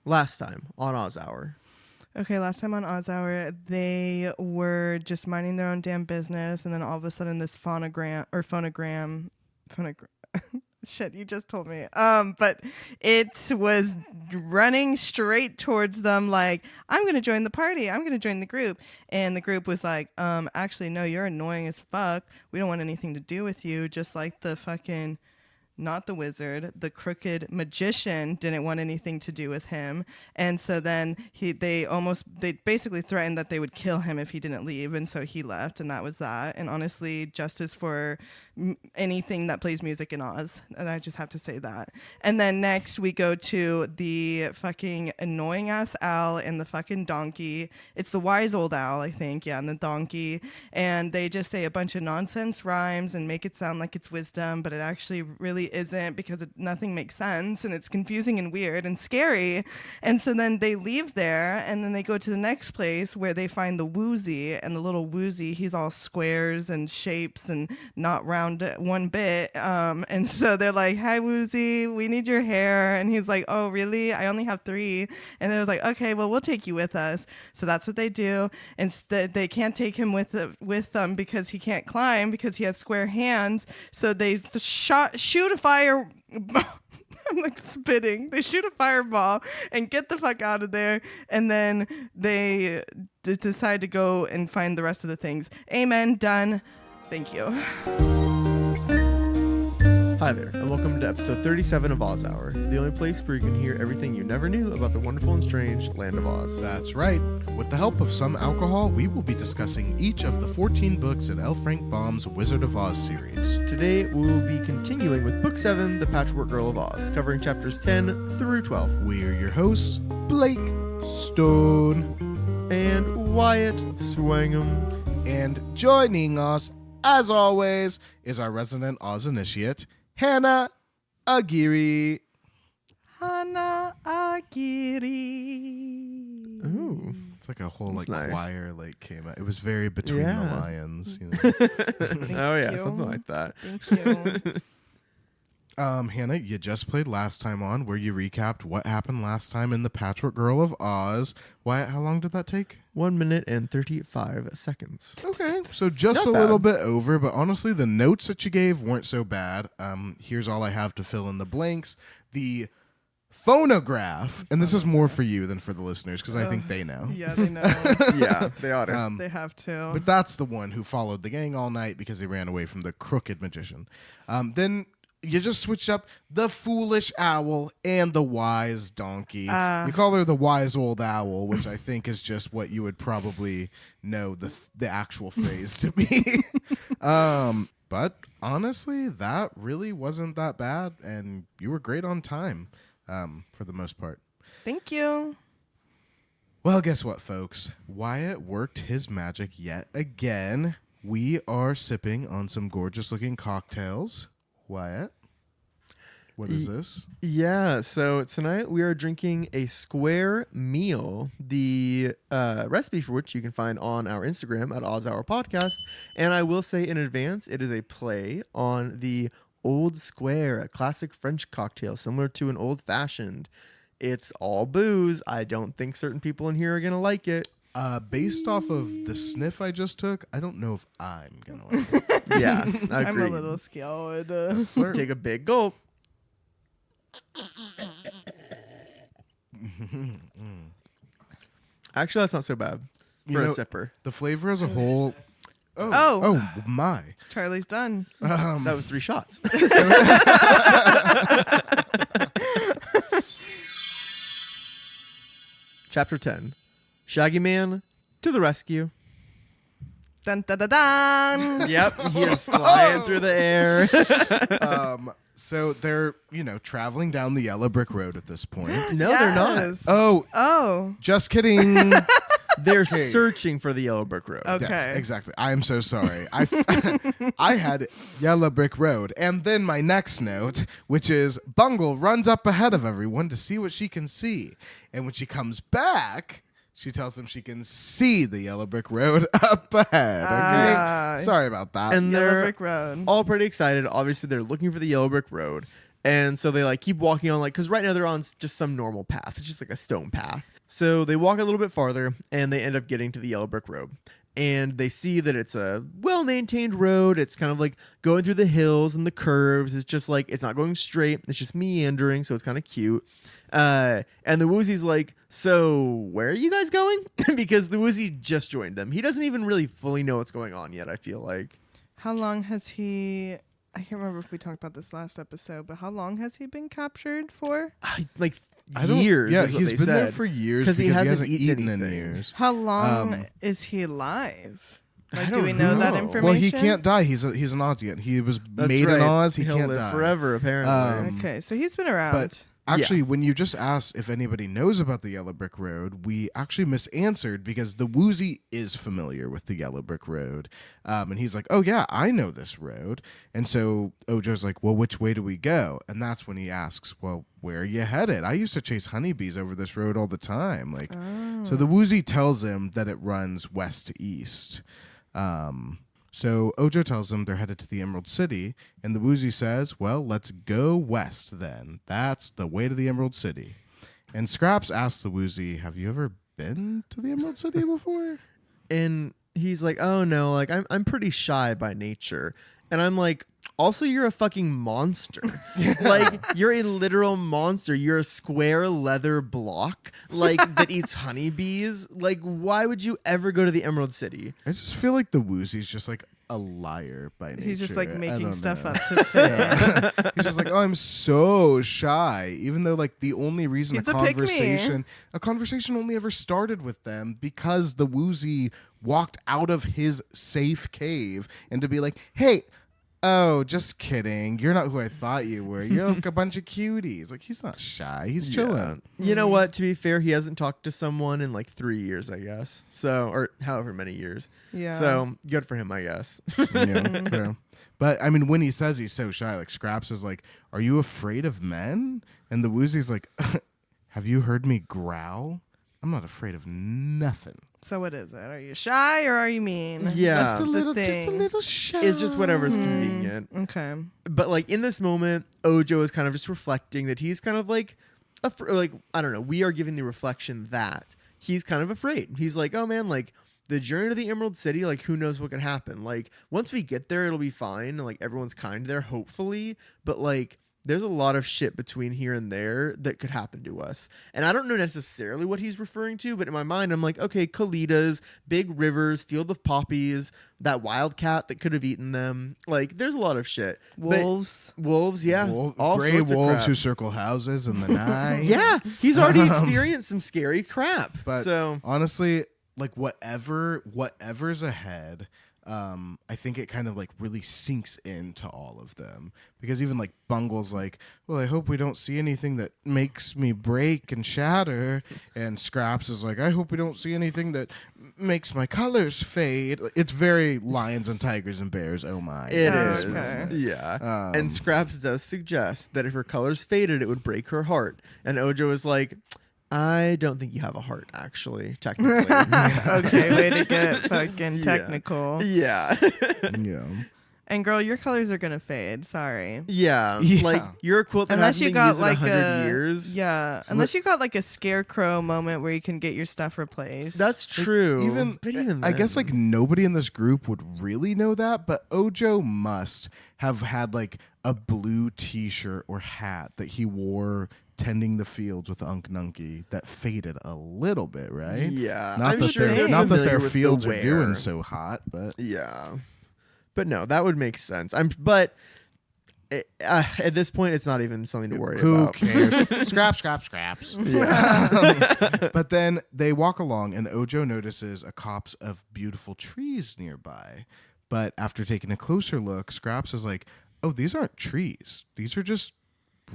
last time on Oz Hour? Okay, last time on Oz Hour, they were just minding their own damn business, and then all of a sudden this phonogram, shit, you just told me. But it was running straight towards them like, I'm going to join the party. I'm going to join the group. And the group was like, actually, no, you're annoying as fuck. We don't want anything to do with you. Just like the fucking... Not the wizard, the crooked magician didn't want anything to do with him. And so then they basically threatened that they would kill him if he didn't leave. And so he left, and that was that. And honestly, justice for anything that plays music in Oz. And I just have to say that. And then next we go to the fucking annoying ass owl and the fucking donkey. It's the wise old owl, I think. Yeah, and the donkey. And they just say a bunch of nonsense rhymes and make it sound like it's wisdom, but it actually really isn't, because nothing makes sense, and it's confusing and weird and scary. And so then they leave there, and then they go to the next place where they find the woozy, and the little woozy, he's all squares and shapes and not round one bit. And so they're like, hi woozy, we need your hair. And he's like, oh really, I only have 3. And they was like, okay, well, we'll take you with us. So that's what they do. And they can't take him with them because he can't climb, because he has square hands. So they shoot a fire. I'm like spitting. They shoot a fireball and get the fuck out of there. And then they decide to go and find the rest of the things. Amen. Done. Thank you. Hi there, and welcome to episode 37 of Oz Hour, the only place where you can hear everything you never knew about the wonderful and strange land of Oz. That's right. With the help of some alcohol, we will be discussing each of the 14 books in L. Frank Baum's Wizard of Oz series. Today, we will be continuing with Book 7, The Patchwork Girl of Oz, covering chapters 10 through 12. We're your hosts, Blake Stone and Wyatt Swangham. And joining us, as always, is our resident Oz initiate, Hannah Aguirre. Hannah Aguirre. Ooh. It's like a whole That's nice. choir came out. It was very Between the Lions. You know? Oh yeah, you. something like that. Thank you. Hannah, you just played last time on where you recapped what happened last time in The Patchwork Girl of Oz. How long did that take? 1 minute and 35 seconds. Okay, so just Not a little bad. bit over, but honestly, the notes that you gave weren't so bad. Here's all I have to fill in the blanks. The phonograph, and this is more for you than for the listeners, because I think they know. Yeah, they know. Yeah, they ought to. They have to. But that's the one who followed the gang all night because they ran away from the crooked magician. Then you just switched up the foolish owl and the wise donkey. You call her the wise old owl, which I think is just what you would probably know the actual phrase to be. But honestly, that really wasn't that bad, and you were great on time for the most part. Thank you. Well, guess what, folks? Wyatt worked his magic yet again. We are sipping on some gorgeous-looking cocktails. Wyatt, what is this? Yeah, so tonight we are drinking a square meal, the recipe for which you can find on our Instagram at Oz Hour Podcast. And I will say in advance, it is a play on the Old Square, a classic French cocktail similar to an old-fashioned. It's all booze. I don't think certain people in here are going to like it. Based off of the sniff I just took, I don't know if I'm going to like it. Yeah, I'm a little scared. Take a big gulp. Actually, that's not so bad for a sipper. The flavor as a whole... Oh. Oh, my. Charlie's done. That was 3 shots. Chapter 10. Shaggy Man to the rescue. Dun, dun, dun, dun. Yep, he is flying through the air. So they're, traveling down the yellow brick road at this point. No, they're not. Yes. Oh, just kidding. They're searching for the yellow brick road. Okay. Yes, exactly. I am so sorry. I had yellow brick road. And then my next note, which is Bungle runs up ahead of everyone to see what she can see. And when she comes back, she tells them she can see the yellow brick road up ahead. Okay? Sorry about that. And Yellow they're brick road. all pretty excited. Obviously, they're looking for the yellow brick road. And so they like keep walking on, like, because right now they're on just some normal path. It's just like a stone path. So they walk a little bit farther and they end up getting to the yellow brick road. And they see that it's a well-maintained road. It's kind of like going through the hills and the curves. It's just like, it's not going straight. It's just meandering. So it's kind of cute. And the Woozy's like, so where are you guys going? Because the Woozy just joined them. He doesn't even really fully know what's going on yet, I feel like. How long has he... I can't remember if we talked about this last episode, but how long has he been captured for? Like I don't- years Yeah, is what he's they been there said. for years 'Cause because he he hasn't hasn't eaten eaten in anything. years. How long is he alive? I Like, do we don't know that know. information? Well, he can't die. He's an Ozian. He was That's made right. in Oz. He He'll can't live die forever, apparently. Okay, so he's been around. But actually, when you just asked if anybody knows about the Yellow Brick Road, we actually misanswered because the Woozy is familiar with the Yellow Brick Road. And he's like, oh, yeah, I know this road. And so Ojo's like, well, which way do we go? And that's when he asks, well, where are you headed? I used to chase honeybees over this road all the time. Like, So the Woozy tells him that it runs west to east. So Ojo tells them they're headed to the Emerald City, and the Woozy says, well, let's go west then. That's the way to the Emerald City. And Scraps asks the Woozy, have you ever been to the Emerald City before? And he's like, oh no, like I'm pretty shy by nature. And I'm like, also you're a fucking monster. Like you're a literal monster. You're a square leather block like that eats honeybees. Like why would you ever go to the Emerald City? I just feel like the Woozy's just like a liar by nature. he's just like I making don't stuff know. up to fit. He's just like, oh, I'm so shy. Even though like the only reason He's a a pick-me. conversation only ever started with them because the Woozy walked out of his safe cave and to be like, hey, oh, just kidding. You're not who I thought you were. You're like a bunch of cuties. Like he's not shy. He's chilling. You know what? To be fair, he hasn't talked to someone in like 3 years, I guess. So, or however many years. Yeah. So good for him, I guess. Yeah, true. But I mean, when he says he's so shy, like Scraps is like, "Are you afraid of men?" And the Woozy's like, "Have you heard me growl? I'm not afraid of nothing." So what is it? Are you shy or are you mean? Yeah. That's Just a the little, thing. shy. It's just whatever's convenient. Okay. But like in this moment, Ojo is kind of just reflecting that he's kind of like, like I don't know. We are giving the reflection that he's kind of afraid. He's like, oh man, like the journey to the Emerald City, like who knows what could happen. Like once we get there, it'll be fine. And like everyone's kind there, hopefully. But like there's a lot of shit between here and there that could happen to us. And I don't know necessarily what he's referring to, but in my mind, I'm like, okay, Kalitas, big rivers, field of poppies, that wildcat that could have eaten them. Like, there's a lot of shit. Wolves. Wolves, yeah. all Gray sorts of wolves crap. who circle houses in the night. Yeah, he's already experienced some scary crap. But so honestly, like whatever's ahead, I think it kind of like really sinks into all of them because even like Bungle's like, well, I hope we don't see anything that makes me break and shatter, and Scraps is like, I hope we don't see anything that makes my colors fade. It's very lions and tigers and bears. Oh my! it Oh, is. okay. Yeah. And Scraps does suggest that if her colors faded, it would break her heart. And Ojo is like, I don't think you have a heart, actually, technically. Okay, way to get fucking Yeah. technical. Yeah. Yeah. And girl, your colors are gonna fade. Sorry. Yeah. Yeah. Like you're a quilt that Unless hasn't you been got used like in 100 a years. yeah. Unless you got like a scarecrow moment where you can get your stuff replaced. That's true. But even I guess then. like nobody in this group would really know that, but Ojo must have had like a blue T-shirt or hat that he wore tending the fields with Unc Nunky that faded a little bit, right? Yeah. Not I'm that sure their they're not that familiar their with the fields are wear. doing so hot, but Yeah. But no, that would make sense. At this point, it's not even something to worry who about. cares? Scraps. Yeah. But then they walk along, and Ojo notices a copse of beautiful trees nearby. But after taking a closer look, Scraps is like, "Oh, these aren't trees. These are just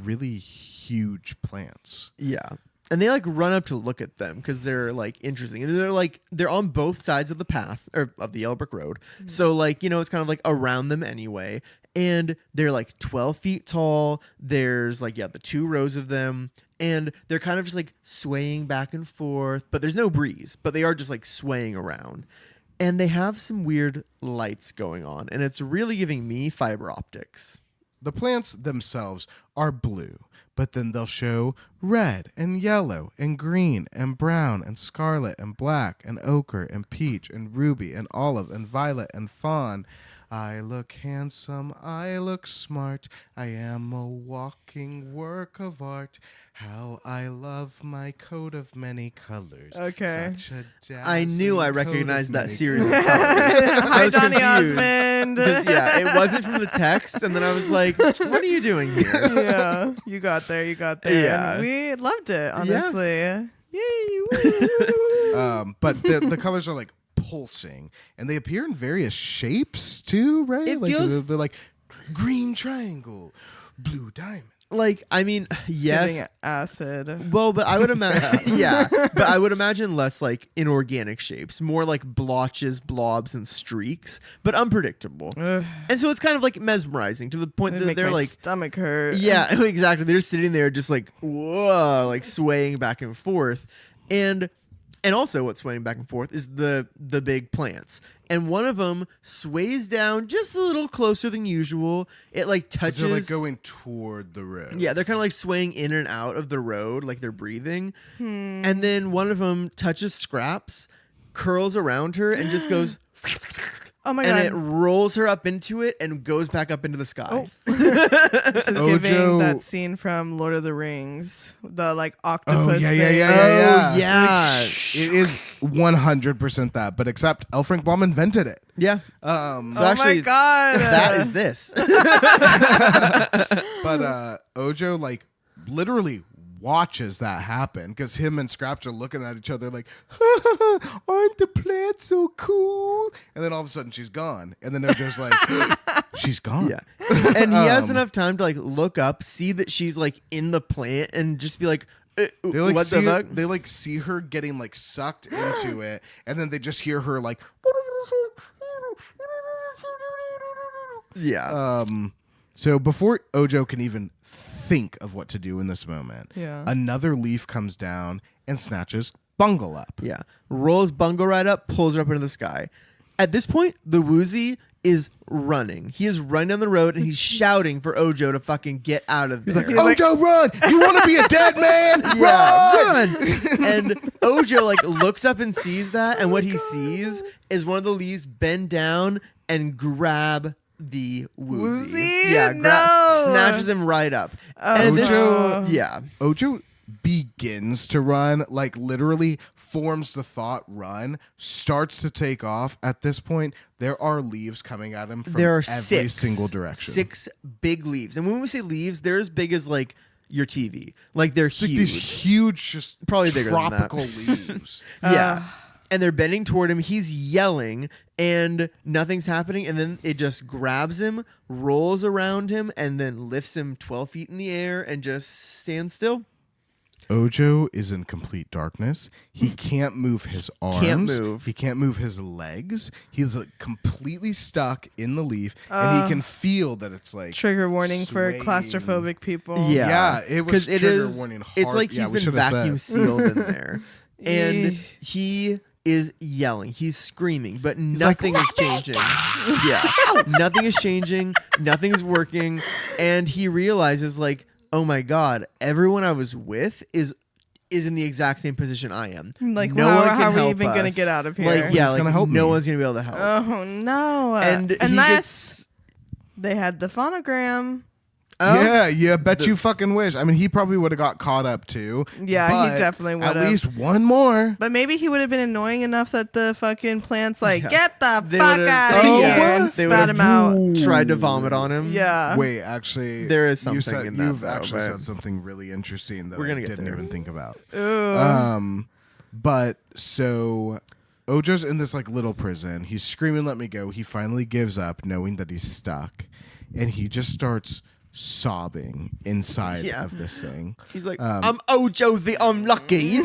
really huge plants." Yeah. And they like run up to look at them because they're like interesting. And they're on both sides of the path or of the Yellow Brick Road. So like, it's kind of like around them anyway. And they're like 12 feet tall. There's like, the 2 rows of them. And they're kind of just like swaying back and forth. But there's no breeze. But they are just like swaying around. And they have some weird lights going on. And it's really giving me fiber optics. the plants themselves are blue, but then they'll show red and yellow and green and brown and scarlet and black and ochre and peach and ruby and olive and violet and fawn. I look handsome, I look smart, I am a walking work of art. How I love my coat of many colors. Okay. I knew I recognized that series of colors. Hi, I was Donny confused. Osmond. Yeah, it wasn't from the text, and then I was like, "What are you doing here?" Yeah, you got there. Yeah. And we loved it, honestly. Yay! Woo. But the colors are like pulsing, and they appear in various shapes too, right? It like feels- they're like green triangle, blue diamond. Like, I mean, yes. Giving acid. Well, but I would imagine, yeah, but I would imagine less like inorganic shapes, more like blotches, blobs, and streaks, but unpredictable. Ugh, And so it's kind of like mesmerizing to the point it'd that make they're my like, stomach hurt. yeah, exactly. They're sitting there just like, whoa, like swaying back and forth. And also what's swaying back and forth is the big plants. And one of them sways down just a little closer than usual. It like touches. They're like going toward the road. Yeah, they're kind of like swaying in and out of the road, like they're breathing. And then one of them touches Scraps, curls around her, and just goes, Oh my and god. it rolls her up into it and goes back up into the sky. Oh. This is giving Ojo- that scene from Lord of the Rings, the like Oh, octopus yeah, thing. Oh, yeah. It is 100% that, but except L. Frank Baum invented it. Yeah. So So actually, my god. that is this. but Ojo like literally watches that happen because him and Scraps are looking at each other like, aren't the plants so cool? And then all of a sudden she's gone, and then Ojo's like, she's gone. Yeah. And he has enough time to like look up, see that she's like in the plant, and just be like, They like what see the fuck? they like see her getting like sucked into it, and then they just hear her like. Yeah. So before Ojo can even think of what to do in this moment, Yeah. another leaf comes down and snatches Bungle up. Yeah. Rolls Bungle right up, pulls her up into the sky. At this point, the Woozy is running. He is running down the road and he's shouting for Ojo to fucking get out of there. Ojo, run! You want to be a dead man? Yeah, run! And Ojo like looks up and sees that, and what he sees is one of the leaves bend down and grab the Woozy. Woozy? Yeah, No. snatches him right up. Oh, and this, no. yeah. Ojo begins to run, like literally forms the thought run, starts to take off. At this point, there are leaves coming at him from There are every single direction. 6 big leaves. And when we say leaves, they're as big as like your TV. Like they're It's like huge. these huge, just Probably bigger than that. tropical leaves. Yeah. And they're bending toward him. He's yelling and nothing's happening. And then it just grabs him, rolls around him, and then lifts him 12 feet in the air and just stands still. Ojo is in complete darkness. He can't move his arms. Can't move. He can't move his legs. He's like completely stuck in the leaf, and he can feel that it's like Trigger warning for swaying. claustrophobic people. Yeah, it was 'Cause it trigger is- warning hard. It's like Yeah, he's we been should have vacuum said. sealed in there. And he is yelling. He's screaming, but nothing is changing. Yeah. Nothing is changing. Nothing's working. And he realizes, like, oh my God, everyone I was with is in the exact same position I am. Like, no how one can are we help even going to us. get out of here? Like, yeah, Who's like, gonna help no me? one's going to be able to help. Oh, no. And he unless they had the phonogram. Yeah, yeah, bet you fucking wish. I mean, he probably would have got caught up too. Yeah, he but definitely At would've. least one more. But maybe he would have been annoying enough that the fucking plant's like, Yeah. get the They fuck would've- out of oh, here, yeah. and They spat would've him out. tried to vomit on him. Yeah. Wait, actually, There is you something in that, You've though, actually but- said something really interesting that We're I gonna get didn't there. even think about. Ooh. But so Ojo's in this like little prison. He's screaming, "Let me go!" He finally gives up, knowing that he's stuck, and he just starts sobbing inside Yeah. of this thing. He's like, I'm Ojo the Unlucky.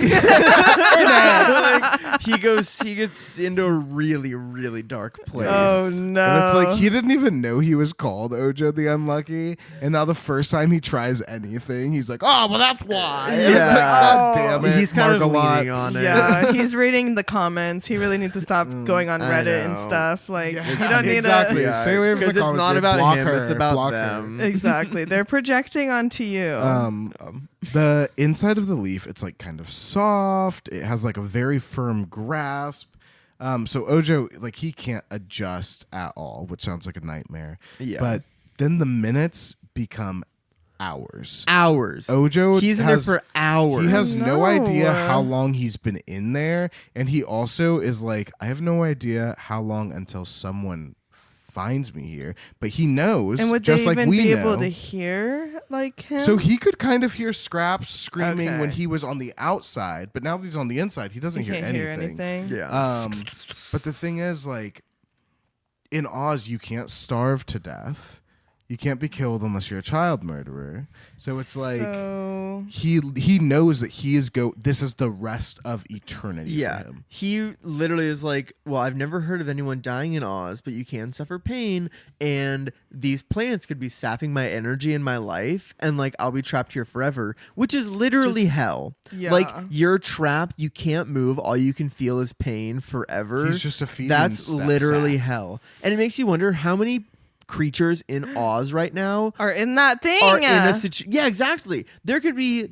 Like, he gets into a really, really dark place. Oh no! And it's like he didn't even know he was called Ojo the Unlucky, and now the first time he tries anything, he's like, "Oh, well, that's why." And it's like, God damn it! He's kind of Margalot. leaning on it. Yeah, he's reading the comments. He really needs to stop going on I Reddit and know. stuff. Like, Yeah, you don't need exactly. to. Stay away from the because it's comments. not Dude. about Block him; her. it's about Block her. them. Exactly. They're projecting onto you. The inside of the leaf, it's like kind of soft. It has like a very firm grasp. So Ojo, like he can't adjust at all, which sounds like a nightmare. Yeah. But then the minutes become hours. Hours. Ojo, He's in there for hours. He has no No. idea how long he's been in there, and he also is like, I have no idea how long until someone finds me here. But he knows, and would just they like even we be know. able to hear like him? So he could kind of hear Scraps screaming Okay. when he was on the outside, but now that he's on the inside, he doesn't He hear can't anything. hear anything. Yeah. But the thing is, like, in Oz, you can't starve to death. You can't be killed unless you're a child murderer. So it's like So he knows that this is the rest of eternity for Yeah. him. He literally is like, well, I've never heard of anyone dying in Oz, but you can suffer pain, and these plants could be sapping my energy in my life, and like I'll be trapped here forever, which is literally Just- hell. yeah. Like you're trapped, you can't move, all you can feel is pain forever. He's just a feeding That's literally sack. hell. And it makes you wonder how many creatures in Oz right now are in that thing. are in a situation. Yeah, exactly. There could be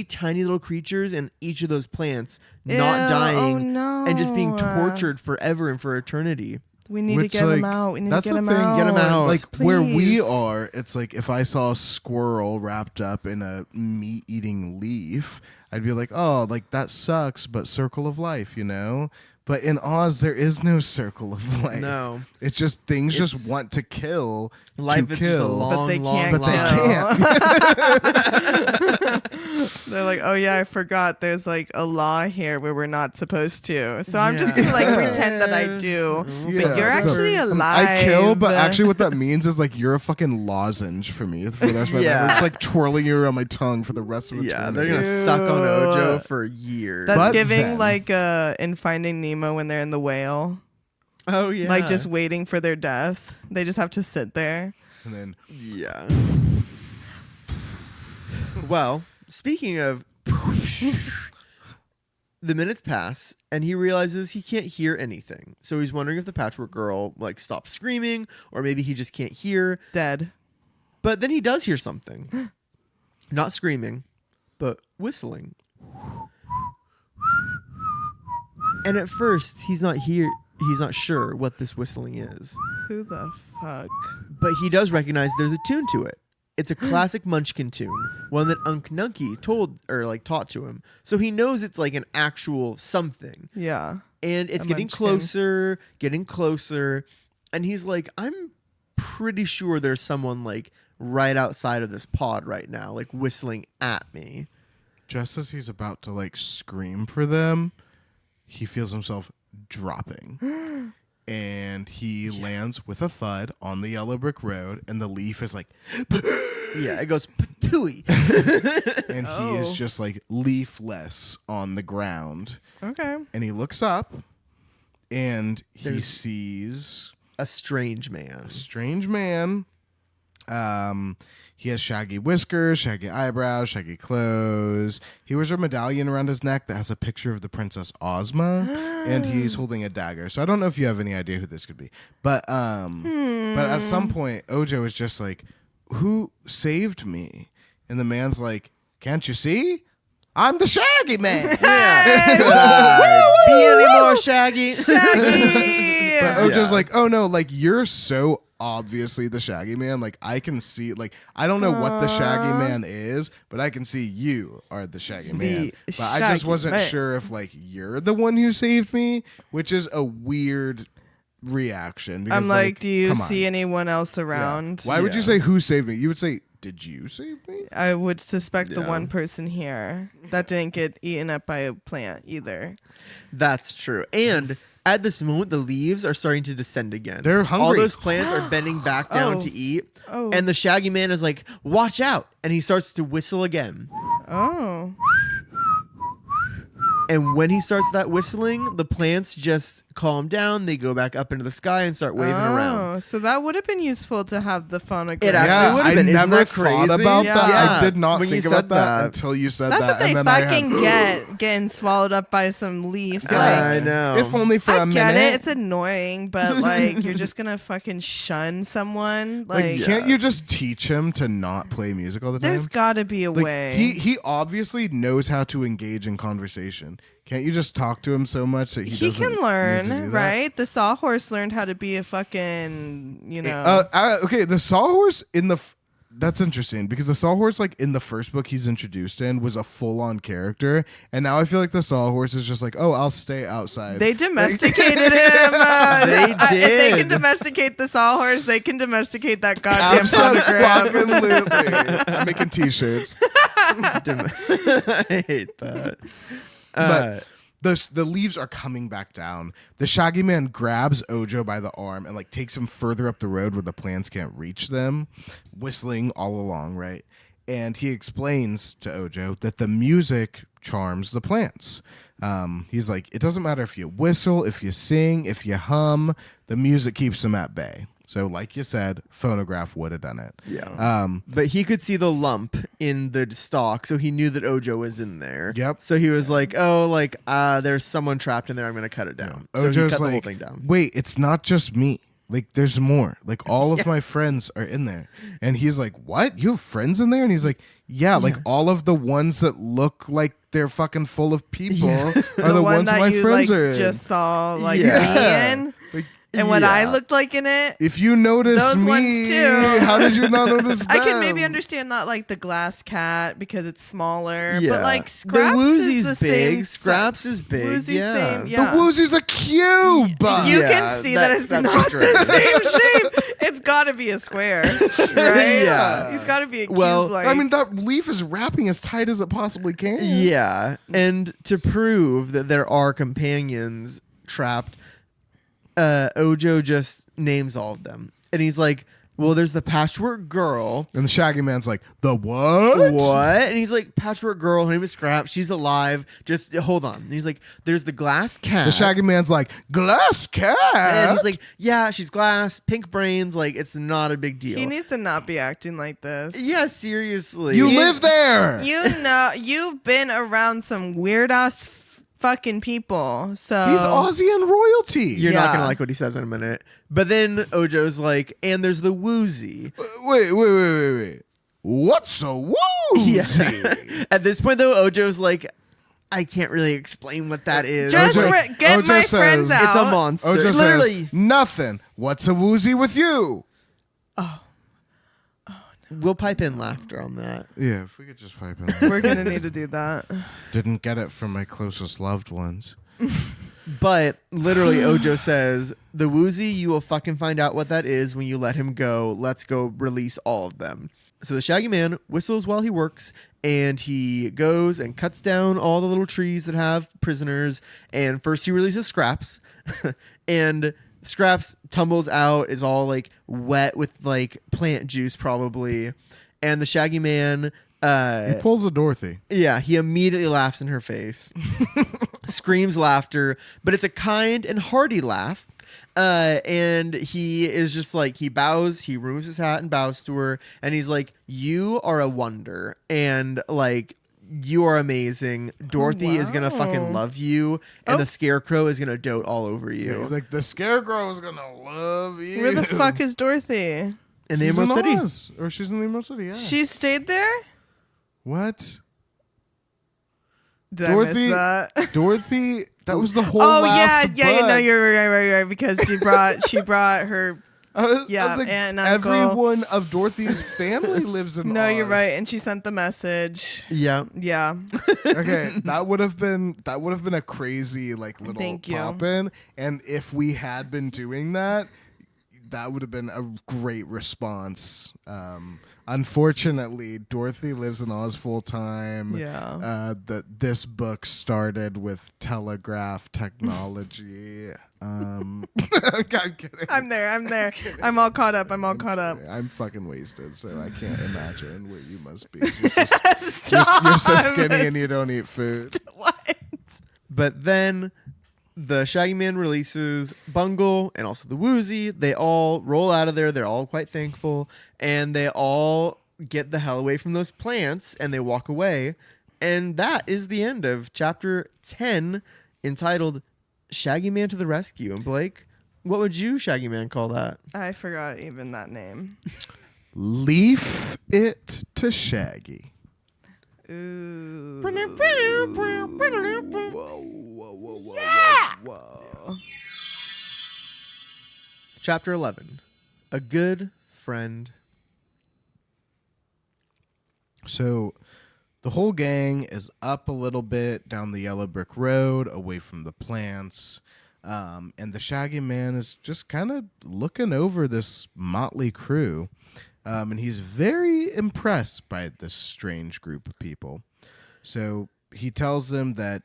tiny little creatures in each of those plants not Ew, dying oh and just being no. tortured forever and for eternity. We need Which, to get him like, out. We need to that's get the him thing, out. get him out. Like where we Please. are, it's like if I saw a squirrel wrapped up in a meat-eating leaf, I'd be like, "Oh, like that sucks, but circle of life, you know?" But in Oz, there is no circle of life. No. It's just things It's- just want to kill. Life to is kill. just a long, But they long, can't But they line. can't. They're like, oh yeah, I forgot. There's like a law here where we're not supposed to. So I'm just Yeah. gonna like pretend that I do. Yeah. But you're actually alive. I kill, but actually what that means is like you're a fucking lozenge for me for the rest of my Yeah. life. It's like twirling you around my tongue for the rest of eternity. Yeah, they're gonna suck on Ew. Ojo for years. That's But giving then- like in Finding Nemo when they're in the whale, oh yeah, like just waiting for their death. They just have to sit there. And then yeah. Well, speaking of, the minutes pass and he realizes he can't hear anything. So he's wondering if the Patchwork Girl like stopped screaming or maybe he just can't hear. Dead. But then he does hear something. Not screaming, but whistling. And at first, he's not sure what this whistling is. Who the fuck? But he does recognize there's a tune to it. It's a classic Munchkin tune, one that Unc Nunky taught to him. So he knows it's like an actual something. Yeah. And it's A getting Munchkin. closer, and he's like, I'm pretty sure there's someone like right outside of this pod right now, like whistling at me. just as he's about to like scream for them, he feels himself dropping. And he lands with a thud on the yellow brick road, and the leaf is like, Yeah, it goes patooey. and he is Oh. just like leafless on the ground. Okay. And he looks up, and he There's- sees A strange man. a strange man. He has shaggy whiskers, shaggy eyebrows, shaggy clothes. He wears a medallion around his neck that has a picture of the Princess Ozma, and he's holding a dagger. So I don't know if you have any idea who this could be, but at some point, Ojo is just like, "Who saved me?" And the man's like, "Can't you see? I'm the Shaggy Man." Be any more shaggy? Shaggy. But Ojo's Yeah. like, "Oh no, like you're so obviously the Shaggy Man. Like I can see, like I don't know what the Shaggy Man is, but I can see you are the Shaggy Man. But I just Shaggy wasn't Man. sure if like you're the one who saved me, which is a weird reaction. Because, I'm like, do you come on. see anyone else Yeah. around? Why would you Yeah. say who saved me? You would say, did you save me? I would suspect the Yeah. one person here that didn't get eaten up by a plant either. That's true. And At this moment, the leaves are starting to descend again. They're hungry. All those plants are bending back down to eat. Oh. And the Shaggy Man is like, watch out. And he starts to whistle again. Oh. And when he starts that whistling, the plants just calm down. They go back up into the sky and start waving around. So that would have been useful to have the phonograph. It actually would have been. I Isn't never that thought crazy? about Yeah. that. Yeah. I did not When you think said about that that. until you said That's that. what they and then fucking getting swallowed up by some leaf. I Like, know. If only for I a get minute. it. It's annoying, but like you're just gonna fucking shun someone. Like, Can't you just teach him to not play music all the time? there's got to be a Like, way. he obviously knows how to engage in conversation. Can't you just talk to him so much that he He doesn't can need to learn, do that? right? The sawhorse learned how to be a fucking, you know. Okay, the sawhorse in the that's interesting because the sawhorse, like in the first book he's introduced in, was a full-on character, and now I feel like the sawhorse is just like, oh, I'll stay outside. They domesticated him. They If they can did. domesticate the sawhorse, they can domesticate that goddamn phonogram. Absolutely. I'm making t-shirts. I hate that. But the leaves are coming back down. The Shaggy Man grabs Ojo by the arm and like takes him further up the road where the plants can't reach them, whistling all along, right? And he explains to Ojo that the music charms the plants. He's like, it doesn't matter if you whistle, if you sing, if you hum, the music keeps them at bay. So like you said, phonograph would have done it. Yeah. But he could see the lump in the stalk, so he knew that Ojo was in there. Yep. So he was like, oh, like, there's someone trapped in there. I'm going to cut it down. So he Ojo's cut the whole like, thing down. wait, it's not just me. Like, there's more. Like, all of my friends are in there. And he's like, what? You have friends in there? And he's like, yeah, like all of the ones that look like they're fucking full of people are the one ones that my you friends like are in. just saw like Yeah. me in, Like, and what I Yeah. looked like in it. if you notice Those me, ones too. how did you not notice I them? can maybe understand not like the glass cat because it's smaller, Yeah. but like The Scraps Woozy's is the big. same. Scraps is big. Woozy's yeah. same. The Yeah. Woozy's a cube. You Yeah, can see that it's that's not true. the same shape. It's got to be a square, right? Yeah. He's got to be a cube. Well, like, I mean, that leaf is wrapping as tight as it possibly can. Yeah. And to prove that there are companions trapped, Ojo just names all of them. And he's like, well, there's the Patchwork Girl. And the Shaggy Man's like, the what? What? And he's like, Patchwork Girl, her name is Scrap. She's alive. Just hold on. And he's like, there's the Glass Cat. The Shaggy Man's like, glass cat. And he's like, yeah, she's glass, pink brains. Like, it's not a big deal. he needs to not be acting like this. Yeah, seriously. you live there. You know, you've been around some weird ass fucking people. So He's Aussian royalty. You're not Yeah. gonna like what he says in a minute. But then Ojo's like, and there's the Woozy. Wait. What's a woozy? Yeah. At this point, though, Ojo's like, I can't really explain what that is. just Ojo- get Ojo my says- friends out. It's a monster. Ojo Literally, says, nothing. What's a woozy with you? we'll pipe in laughter on that. Yeah, if we could just pipe in. We're gonna need to do that. Didn't get it from my closest loved ones. But literally, Ojo says, the Woozy, you will fucking find out what that is when you let him go. Let's go release all of them. So the Shaggy Man whistles while he works, and he goes and cuts down all the little trees that have prisoners. And first he releases Scraps, and Scraps tumbles out, is all like wet with like plant juice probably. And the Shaggy Man, He pulls a Dorothy. yeah, he immediately laughs in her face, screams laughter, but it's a kind and hearty laugh. And he is just like, he bows, he removes his hat and bows to her, and he's like, you are a wonder, and like, you are amazing. Dorothy is gonna fucking wow. love you, and the Scarecrow is gonna dote all over you. He's like, the Scarecrow is gonna love you. Where the fuck is Dorothy? in the She's Emerald City. Oz. Or she's in the Emerald City, yeah. She stayed there? What? Did Dorothy- I miss that? Dorothy, that was the whole Oh last yeah, book. no, you're right, because she brought her. Yeah, like, aunt and uncle. everyone of Dorothy's family lives in No, Oz. you're right, and she sent the message. Yeah. Yeah, Okay, that would have been a crazy like little Thank you. pop in, and if we had been doing that, that would have been a great response. Unfortunately, Dorothy lives in Oz full time. Yeah. This book started with telegraph technology. I'm kidding. I'm there. I'm all caught up. I'm fucking wasted, so I can't imagine where you must be. You're Stop. so skinny and you don't eat food. What? But then the Shaggy Man releases Bungle and also the Woozy. They all roll out of there. They're all quite thankful. And they all get the hell away from those plants and they walk away. And that is the end of chapter 10, entitled Shaggy Man to the Rescue. And Blake, what would you, Shaggy Man, call that? I forgot even that name. Leaf it to Shaggy. Ooh. Whoa. Chapter 11, A Good Friend. So the whole gang is up a little bit down the yellow brick road away from the plants. And the Shaggy Man is just kind of looking over this motley crew. And he's very impressed by this strange group of people. So he tells them that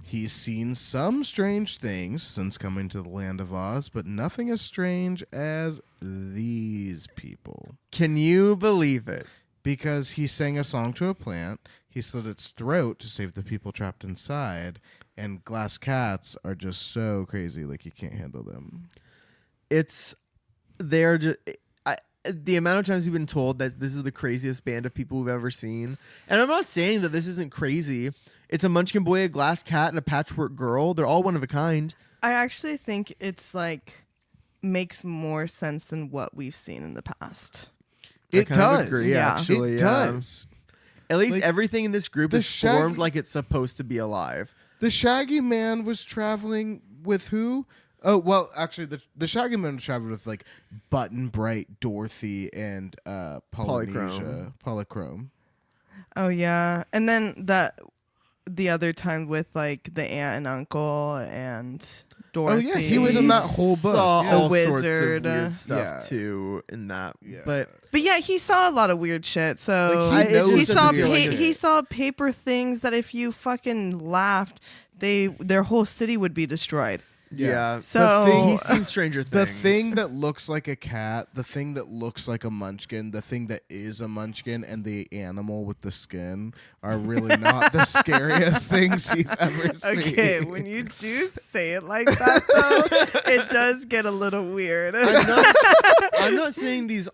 he's seen some strange things since coming to the land of Oz, but nothing as strange as these people. Can you believe it? Because he sang a song to a plant, he slit its throat to save the people trapped inside, and glass cats are just so crazy, like you can't handle them. They're just... the amount of times we've been told that this is the craziest band of people we've ever seen. And I'm not saying that this isn't crazy. It's a Munchkin boy, a glass cat, and a patchwork girl. They're all one of a kind. I actually think it's like makes more sense than what we've seen in the past. It does. Agree, Yeah. actually. It does. At least Like, everything in this group is formed like it's supposed to be alive. The Shaggy Man was traveling with who? Oh, well, actually, the Shaggy Man was traveling with, like, Button Bright, Dorothy, and Polynesia. Polychrome. Oh yeah, and then the other time with like the aunt and uncle and Dorothy. Oh, yeah, he was in that whole book. Saw Yeah. all The sorts wizard, of weird stuff, yeah. too, in that. Yeah. But yeah, he saw a lot of weird shit. So Like, he knows he saw feel like it. he saw paper things that if you fucking laughed, their whole city would be destroyed. yeah. So He's seen Stranger The Things. thing that looks like a cat, the thing that looks like a munchkin, the thing that is a munchkin, and the animal with the skin are really not the scariest things he's ever seen. Okay, when you do say it like that, though, it does get a little weird. I'm not saying these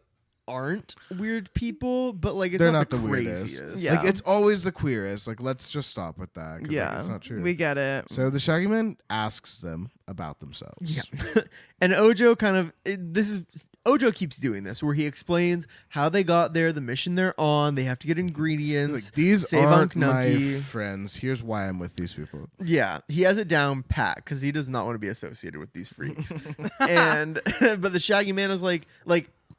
aren't weird people, but like it's They're not not the craziest. weirdest. Yeah. Like, it's always the queerest. Like, let's just stop with that. 'Cause, like, Yeah, it's not true. we get it. So the Shaggy Man asks them about themselves. Yeah. And Ojo Ojo keeps doing this where he explains how they got there, the mission they're on, they have to get He's ingredients. like, these save aren't Unc my Nunky. friends. Here's why I'm with these people. Yeah, he has it down pat because he does not want to be associated with these freaks. And but the Shaggy Man is like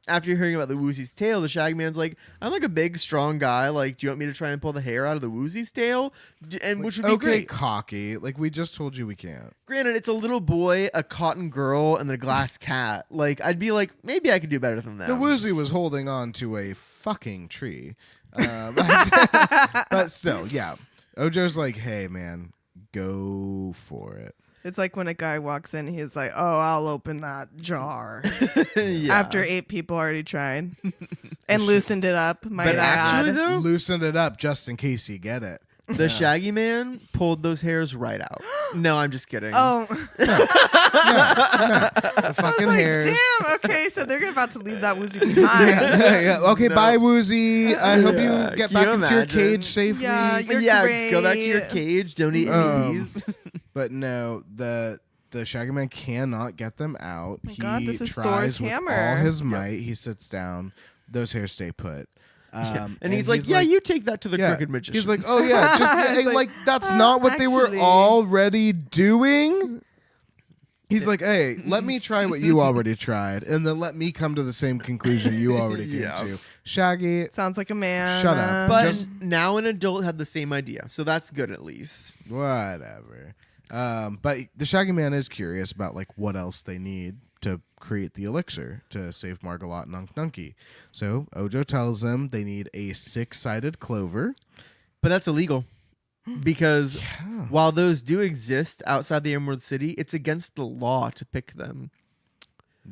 after hearing about the Woozy's tail, the Shaggy Man's like, I'm like a big, strong guy. Like, do you want me to try and pull the hair out of the Woozy's tail? And which would be Okay, great. cocky. Like, we just told you we can't. Granted, it's a little boy, a cotton girl, and then a glass cat. Like, I'd be like, maybe I could do better than that. The Woozy was holding on to a fucking tree. But still, yeah. Ojo's like, hey, man, go for it. It's like when a guy walks in, he's like, "Oh, I'll open that jar." Yeah. After 8 people already tried and loosened it up. Might But I actually, add. though, Loosen it up just in case you get it. the Shaggy Man pulled those hairs right out. No, I'm just kidding. Oh, The fucking like, hairs. damn. Okay, so they're about to leave that Woozy behind. Yeah. Okay, No. bye, Woozy. I hope Yeah. you get Can back you into your imagine? cage safely. Yeah, But you're yeah, go back to your great. cage. Don't eat these. But no, the Shaggy Man cannot get them out. my He God, this is tries Thor's with hammer. all his might. He sits down. Those hairs stay put. And he's like, yeah, you take that to the crooked magician. He's like, oh yeah, just, It's like that's not what they were actually- already doing. He's like, hey, let me try what you already tried, and then let me come to the same conclusion you already came Yeah. to. Shaggy, Sounds like a man. Shut up. but just- now an adult had the same idea, so that's good at least. whatever. But the Shaggy Man is curious about like what else they need to create the elixir to save Margalot and Unk Nunky. So Ojo tells them they need a 6-sided clover. But that's illegal. Because while those do exist outside the Emerald City, it's against the law to pick them.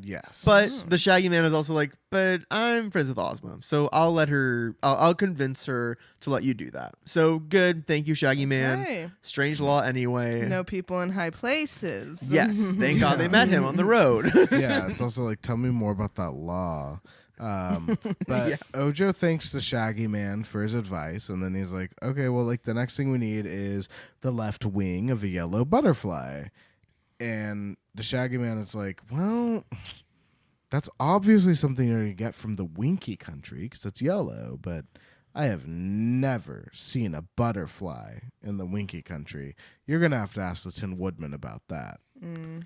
Yes. But the Shaggy Man is also like, but I'm friends with Ozma, so I'll convince her to let you do that. So good. Thank you, Shaggy Man. Okay. Strange law anyway. No people in high places. Yes. Thank God they met him on the road. Yeah, it's also like, tell me more about that law. But Ojo thanks the Shaggy Man for his advice, and then he's like, okay, well, like the next thing we need is the left wing of a yellow butterfly. And the Shaggy Man is like, well, that's obviously something you're going to get from the Winky country because it's yellow, but I have never seen a butterfly in the Winky country. You're going to have to ask the Tin Woodman about that. Mm.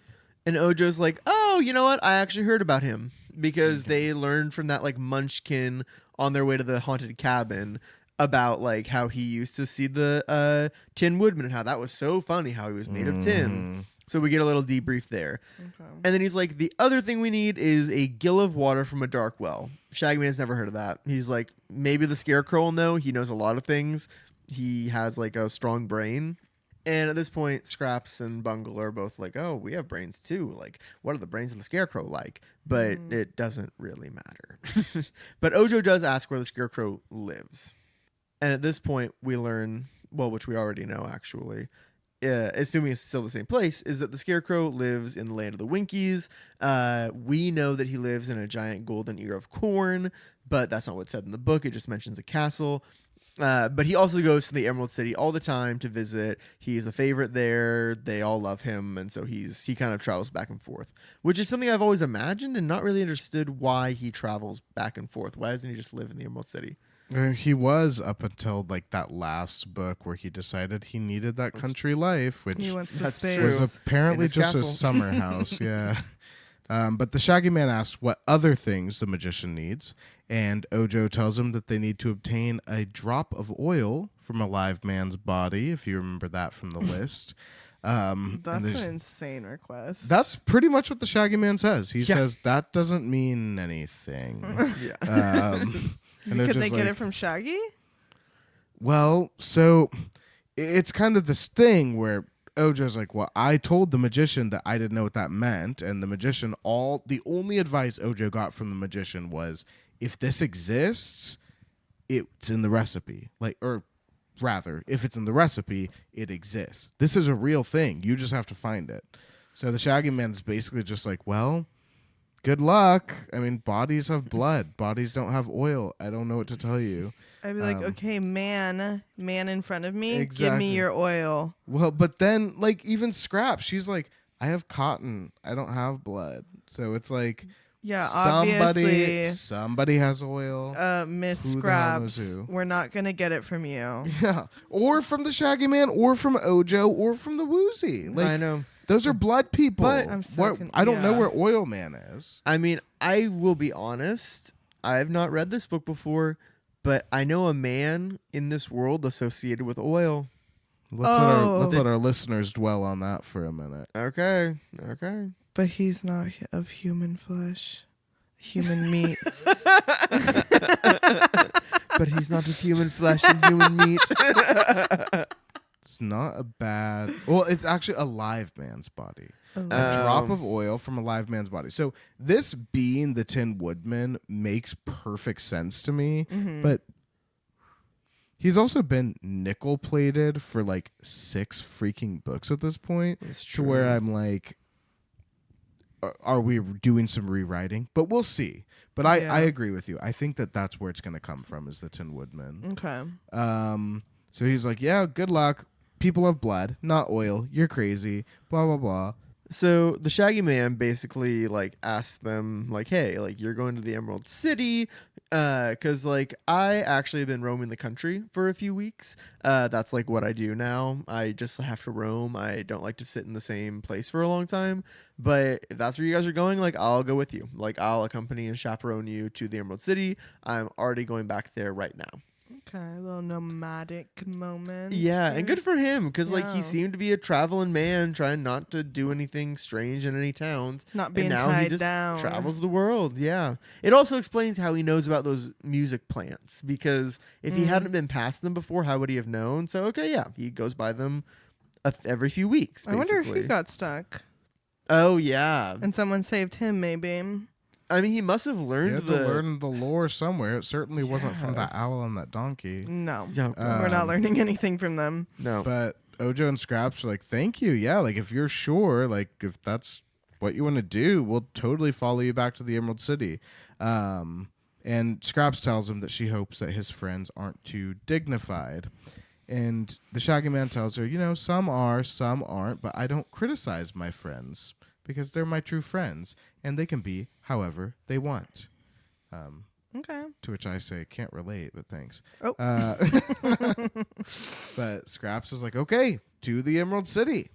And Ojo's like, oh, you know what? I actually heard about him because they learned from that like munchkin on their way to the haunted cabin about like how he used to see the Tin Woodman and how that was so funny how he was made of tin. So we get a little debrief there. Okay. And then he's like, the other thing we need is a gill of water from a dark well. Shaggy Man's never heard of that. He's like, maybe the Scarecrow will know. He knows a lot of things. He has like a strong brain. And at this point, Scraps and Bungle are both like, oh, we have brains too. Like, what are the brains of the Scarecrow like? But it doesn't really matter. But Ojo does ask where the Scarecrow lives. And at this point, we learn, well, which we already know actually, assuming it's still the same place, is that the Scarecrow lives in the land of the Winkies. We know that he lives in a giant golden ear of corn, but that's not what's said in the book. It just mentions a castle. But he also goes to the Emerald City all the time to visit. He's a favorite there. They all love him, and so he kind of travels back and forth, which is something I've always imagined and not really understood why he travels back and forth. Why doesn't he just live in the Emerald City? He was up until like that last book where he decided he needed that country life, which He wants to That's stay. true. was apparently his just a castle. summer house. Yeah. But the Shaggy Man asks what other things the magician needs, and Ojo tells him that they need to obtain a drop of oil from a live man's body, if you remember that from the list. That's an insane request. That's pretty much what the Shaggy Man says. He says that doesn't mean anything. Yeah. And they're Could just they get like, it from Shaggy? well, so it's kind of this thing where Ojo's like, well, I told the magician that I didn't know what that meant, and the magician, the only advice Ojo got from the magician was, if this exists, it's in the recipe. Like, or rather, if it's in the recipe, it exists. This is a real thing. You just have to find it. So the Shaggy Man's basically just like, well, good luck. I mean, bodies have blood. Bodies don't have oil. I don't know what to tell you. I'd be like, okay, man in front of me, give Exactly. me your oil. Well, but then, like, even Scrap, she's like, I have cotton. I don't have blood. So it's like, Yeah, obviously, somebody has oil. Miss Who the hell knows Scraps, who? we're not gonna get it from you. Yeah. Or from the Shaggy Man, or from Ojo, or from the Woozy. Like, I know. those are blood people. But- I'm so I don't know yeah. where Oil Man is. I mean, I will be honest. I've not read this book before, but I know a man in this world associated with oil. Let's let our listeners dwell on that for a minute. Okay. But he's not of human flesh, human meat. But he's not of human flesh and human meat. It's not a bad. Well, it's actually a live man's body. A drop of oil from a live man's body. So this being the Tin Woodman makes perfect sense to me. But he's also been nickel plated for like 6 freaking books at this point. That's To where I'm like, are we doing some rewriting? But we'll see. But Yeah. I agree with you. I think that's where it's going to come from, is the Tin Woodman. Okay. So he's like, yeah, good luck. People have blood, not oil. You're crazy. Blah, blah, blah. So the Shaggy Man basically like asked them like, hey, like you're going to the Emerald City, because like I actually have been roaming the country for a few weeks. That's like what I do now. I just have to roam. I don't like to sit in the same place for a long time. But if that's where you guys are going, like I'll go with you. Like I'll accompany and chaperone you to the Emerald City. I'm already going back there right now. Okay, a little nomadic moment. Yeah, and good for him because like he Yeah. seemed to be a traveling man, trying not to do anything strange in any towns. Not being and now he tied just down. travels the world. Yeah, it also explains how he knows about those music plants because if he hadn't been past them before, how would he have known? So okay, yeah, he goes by them every few weeks. I wonder if basically. he got stuck Oh yeah, and someone saved him. Maybe. I mean he must have He learned had to learn the lore somewhere. It certainly wasn't from that owl and that donkey. No, Yeah, we're not learning anything from them. no. But Ojo and Scraps are like, thank you. Yeah, like if you're sure, like if that's what you want to do, we'll totally follow you back to the Emerald City. And Scraps tells him that she hopes that his friends aren't too dignified. And the Shaggy Man tells her, some are, some aren't, but I don't criticize my friends because they're my true friends and they can be however they want. Okay. To which I say, can't relate, but thanks. Oh. But Scraps is like, okay, to the Emerald City.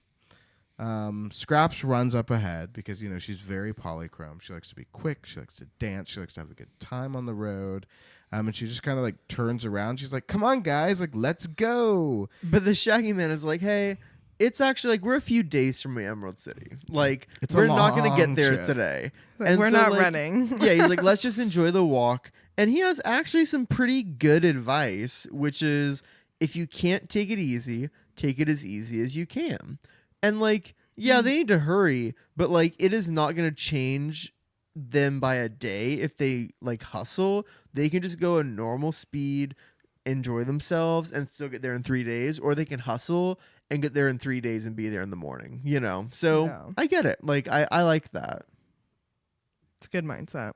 Scraps runs up ahead because, she's very polychrome. She likes to be quick. She likes to dance. She likes to have a good time on the road. And she just kind of like turns around. She's like, come on, guys. Like, let's go. But the Shaggy Man is like, hey, it's actually like we're a few days from the Emerald City. Like It's a we're not going to long get there trip. today. Like, we're so, not like, running. Yeah, he's like, let's just enjoy the walk. And he has actually some pretty good advice, which is if you can't take it easy, take it as easy as you can. And like, yeah, they need to hurry, but like it is not going to change them by a day if they like hustle. They can just go a normal speed, enjoy themselves, and still get there in 3 days, or they can hustle and get there in 3 days and be there in the morning, So Yeah. I get it. Like I like that. It's a good mindset.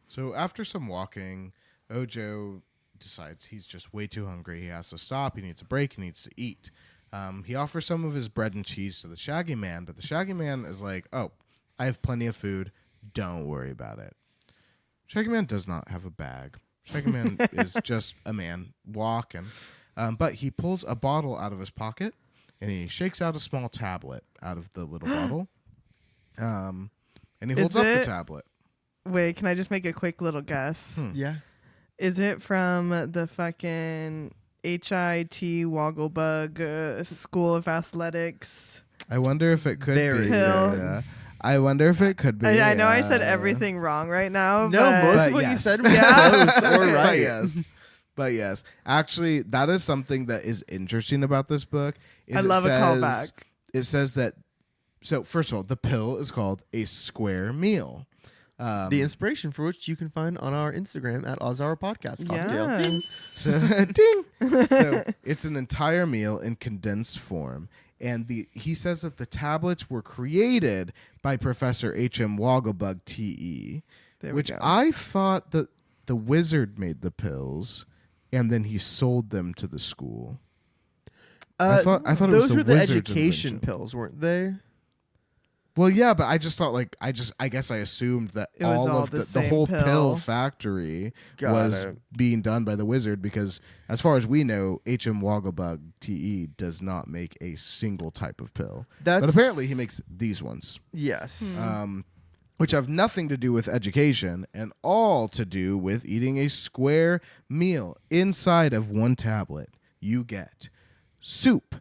So after some walking, Ojo decides he's just way too hungry. He has to stop. He needs a break. He needs to eat. He offers some of his bread and cheese to the Shaggy Man, but the Shaggy Man is like, oh, I have plenty of food. Don't worry about it. Shaggy Man does not have a bag. Shaggy Man is just a man walking. But he pulls a bottle out of his pocket, and he shakes out a small tablet out of the little bottle. And he holds Is up the it- tablet. Wait, can I just make a quick little guess? Yeah. Is it from the fucking HIT Wogglebug School of Athletics? I wonder if it could Very be. good. Yeah. I wonder if it could be. I know I said everything wrong right now. No, but most But of what you yes. said was Yeah. close or But right. yes. But yes, actually, that is something that is interesting about this book. I love a callback. It says that. So first of all, the pill is called a square meal. The inspiration for which you can find on our Instagram at Ozara Podcast Cocktail. Yes. Ding. So it's an entire meal in condensed form. And he says that the tablets were created by Professor H.M. Wogglebug T.E., There we which go. I thought that the wizard made the pills and then he sold them to the school. I thought it was those the were the wizard's education invention. pills, weren't they? Well, yeah, but I just thought I guess I assumed that It was all all of the the same whole pill. pill factory Got was it. being done by the wizard because, as far as we know, H.M. Wogglebug T.E. does not make a single type of pill. But apparently he makes these ones, Yes. which have nothing to do with education and all to do with eating a square meal. Inside of one tablet, you get soup,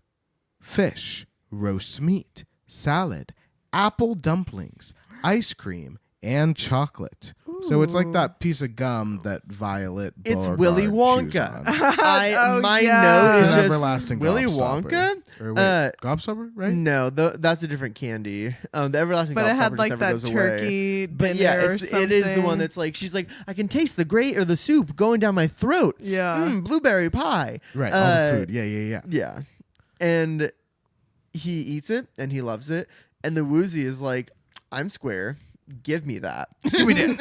fish, roast meat, salad, apple dumplings, ice cream, and chocolate. So it's like that piece of gum that Violet It's Beauregard Willy chews Wonka. on. My yeah. note It's is an just everlasting Willy gobstopper. Wonka. Or wait, gobstopper, right? No, that's a different candy. The everlasting But it gobstopper had just like never that goes away. turkey dinner But yeah, or it is the one something. that's like she's like I can taste the grate or the soup going down my throat. Yeah. Blueberry pie. Right, all the food. Yeah. Yeah, and he eats it and he loves it. And the woozy is like, I'm square. Give me that. We did.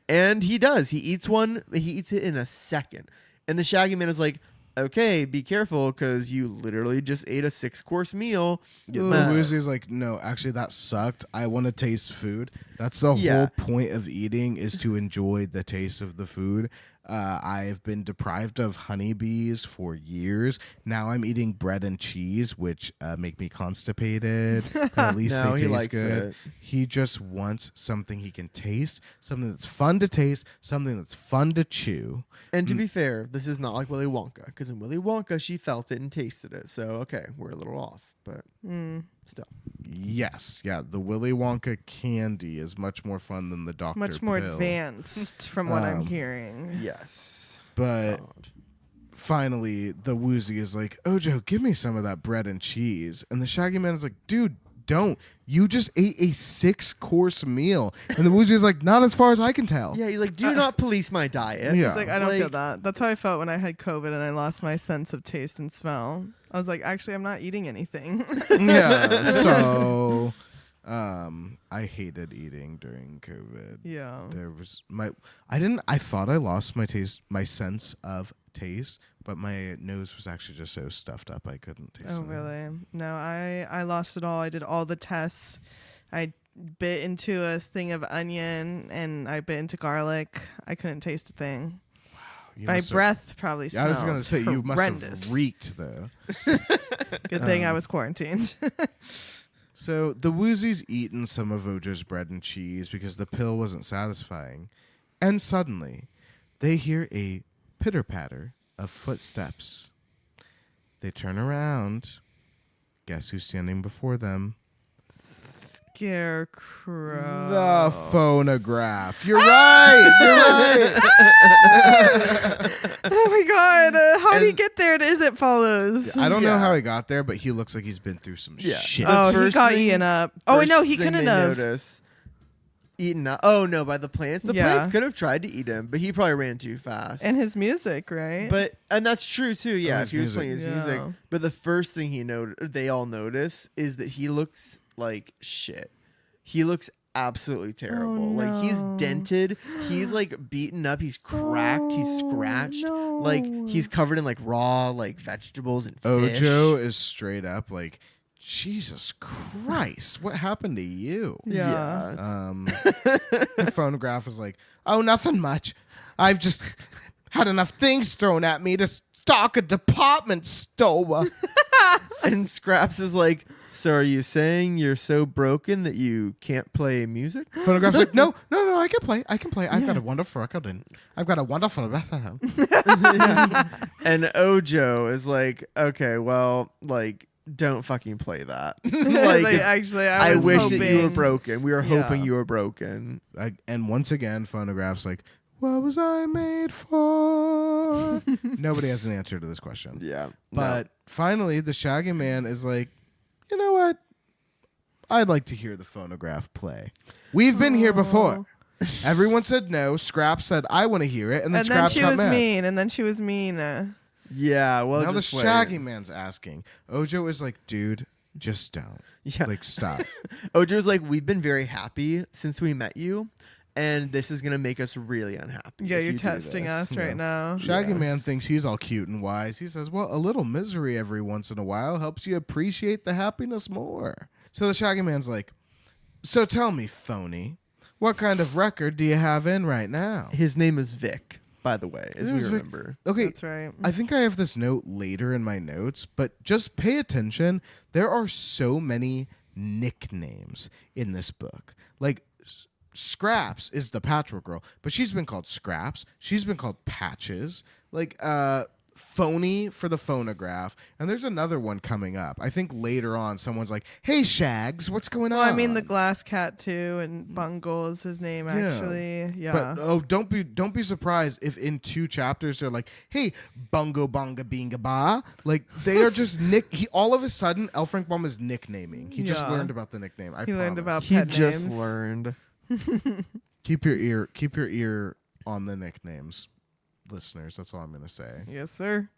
And he does. He eats one. He eats it in a second. And the Shaggy Man is like, okay, be careful because you literally just ate a 6-course meal. The Uh, Woozy's like, no, actually, that sucked. I want to taste food. That's the Yeah. whole point of eating is to enjoy the taste of the food. I've been deprived of honeybees for years. Now I'm eating bread and cheese, which make me constipated. But at least No, they he taste likes good. it. He just wants something he can taste, something that's fun to taste, something that's fun to chew. And to be fair, this is not like Willy Wonka, because in Willy Wonka, she felt it and tasted it. So, okay, we're a little off, but still. Yes, yeah, the Willy Wonka candy is much more fun than the Dr. Much more pill. advanced from what I'm hearing. Yes. But God. finally, the Woozy is like, Ojo, give me some of that bread and cheese. And the Shaggy Man is like, dude, don't. You just ate a 6-course meal. And the Woozy is like, not as far as I can tell. Yeah, he's like, do not police my diet. Yeah. It's like, I don't feel that. That's how I felt when I had COVID and I lost my sense of taste and smell. I was like, actually, I'm not eating anything. Yeah. So I hated eating during COVID. Yeah. There was I thought I lost my sense of taste, but my nose was actually just so stuffed up I couldn't taste it. Oh, really? No, I lost it all. I did all the tests. I bit into a thing of onion and I bit into garlic. I couldn't taste a thing. My breath probably smelled. I was going to say, you must horrendous. have reeked, though. Good thing I was quarantined. So the Woozy's eaten some of Ojo's bread and cheese because the pill wasn't satisfying. And suddenly, they hear a pitter-patter of footsteps. They turn around. Guess who's standing before them? Scarecrow. The phonograph. You're right. You're right. Oh my god. How do you get there? Is it follows? I don't know how he got there, but he looks like he's been through some shit. Oh, he first got thing- eaten up. Oh, First no, he thing couldn't they have. notice, eaten up. Oh, no, by the plants. The Yeah. plants could have tried to eat him, but he probably ran too fast. And his music, right? And that's true too. Yeah, his if he was music. playing his music. Yeah. But the first thing they all notice is that he looks like shit. He looks absolutely terrible. Like he's no. dented. He's like beaten up. He's cracked. He's scratched. no. Like he's covered in like raw like vegetables and fish. Ojo is straight up like, Jesus Christ, what happened to you? yeah. The phonograph is like, oh, nothing much. I've just had enough things thrown at me to stock a department store. And Scraps is like, so are you saying you're so broken that you can't play music? Phonograph's like, no, I can play. I've got a wonderful record. I've got a wonderful. And Ojo is like, okay, well, like, don't fucking play that. Like, it's- actually, I was wish hoping. that you were broken. We were hoping Yeah. you were broken. And once again, Phonograph's like, what was I made for? Nobody has an answer to this question. Yeah. But finally, the Shaggy Man is like, you know what? I'd like to hear the phonograph play. We've been here before. Everyone said no. Scraps said, I want to hear it. And then Scraps she got was mad. mean. And then she was mean. Yeah, well, Now the just wait. Shaggy Man's asking. Ojo is like, dude, just don't. Yeah. Like, stop. Ojo's like, we've been very happy since we met you, and this is gonna make us really unhappy. Yeah, if you're you do testing this." us right now. Shaggy Man thinks he's all cute and wise. He says, well, a little misery every once in a while helps you appreciate the happiness more. So the Shaggy Man's like, so tell me, phony, what kind of record do you have in right now? His name is Vic, by the way, as we His name is Vic. remember. Okay, That's right. I think I have this note later in my notes, but just pay attention. There are so many nicknames in this book. Like, Scraps is the Patchwork Girl, but she's been called Scraps. She's been called Patches. Like, Phony for the phonograph. And there's another one coming up. I think later on someone's like, hey, Shags, what's going on? Well, I mean, the glass cat too, and Bungle is his name actually. Yeah. But don't be surprised if in 2 chapters they're like, hey, Bungo Bonga Binga Ba. Like they are just all of a sudden L. Frank Baum is nicknaming. He just Yeah. learned about the nickname. He learned about He pet just names. learned. Keep your ear on the nicknames, listeners. That's all I'm gonna say. Yes, sir.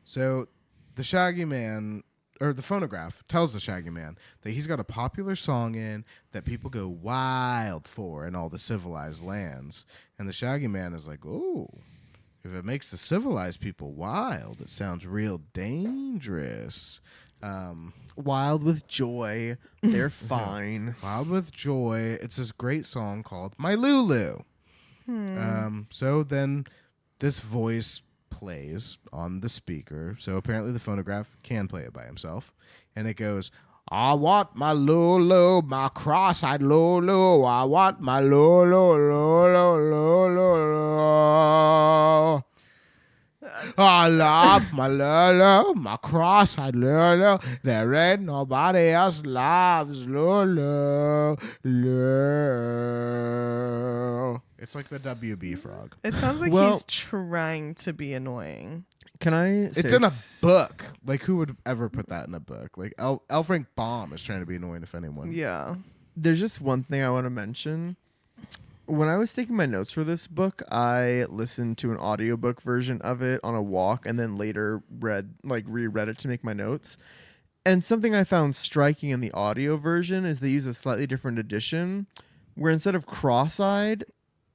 So the Shaggy Man, or the phonograph, tells the Shaggy Man that he's got a popular song in that people go wild for in all the civilized lands. And the Shaggy Man is like, oh, if it makes the civilized people wild, it sounds real dangerous. Wild with joy. They're fine. Wild with Joy. It's this great song called My Lulu. So then this voice plays on the speaker. So apparently the phonograph can play it by himself. And it goes, I want my Lulu, my cross-eyed Lulu. I want my Lulu, Lulu. I love my Lulu, my cross-eyed Lulu. There ain't nobody else loves Lulu, Lulu. It's like the WB frog. It sounds like Well- he's trying to be annoying. Can I say It's in a book. Like, who would ever put that in a book? Like, L. Frank Baum is trying to be annoying, if anyone. Yeah. There's just one thing I want to mention. When I was taking my notes for this book, I listened to an audiobook version of it on a walk and then later reread it to make my notes. And something I found striking in the audio version is they use a slightly different edition where instead of cross-eyed,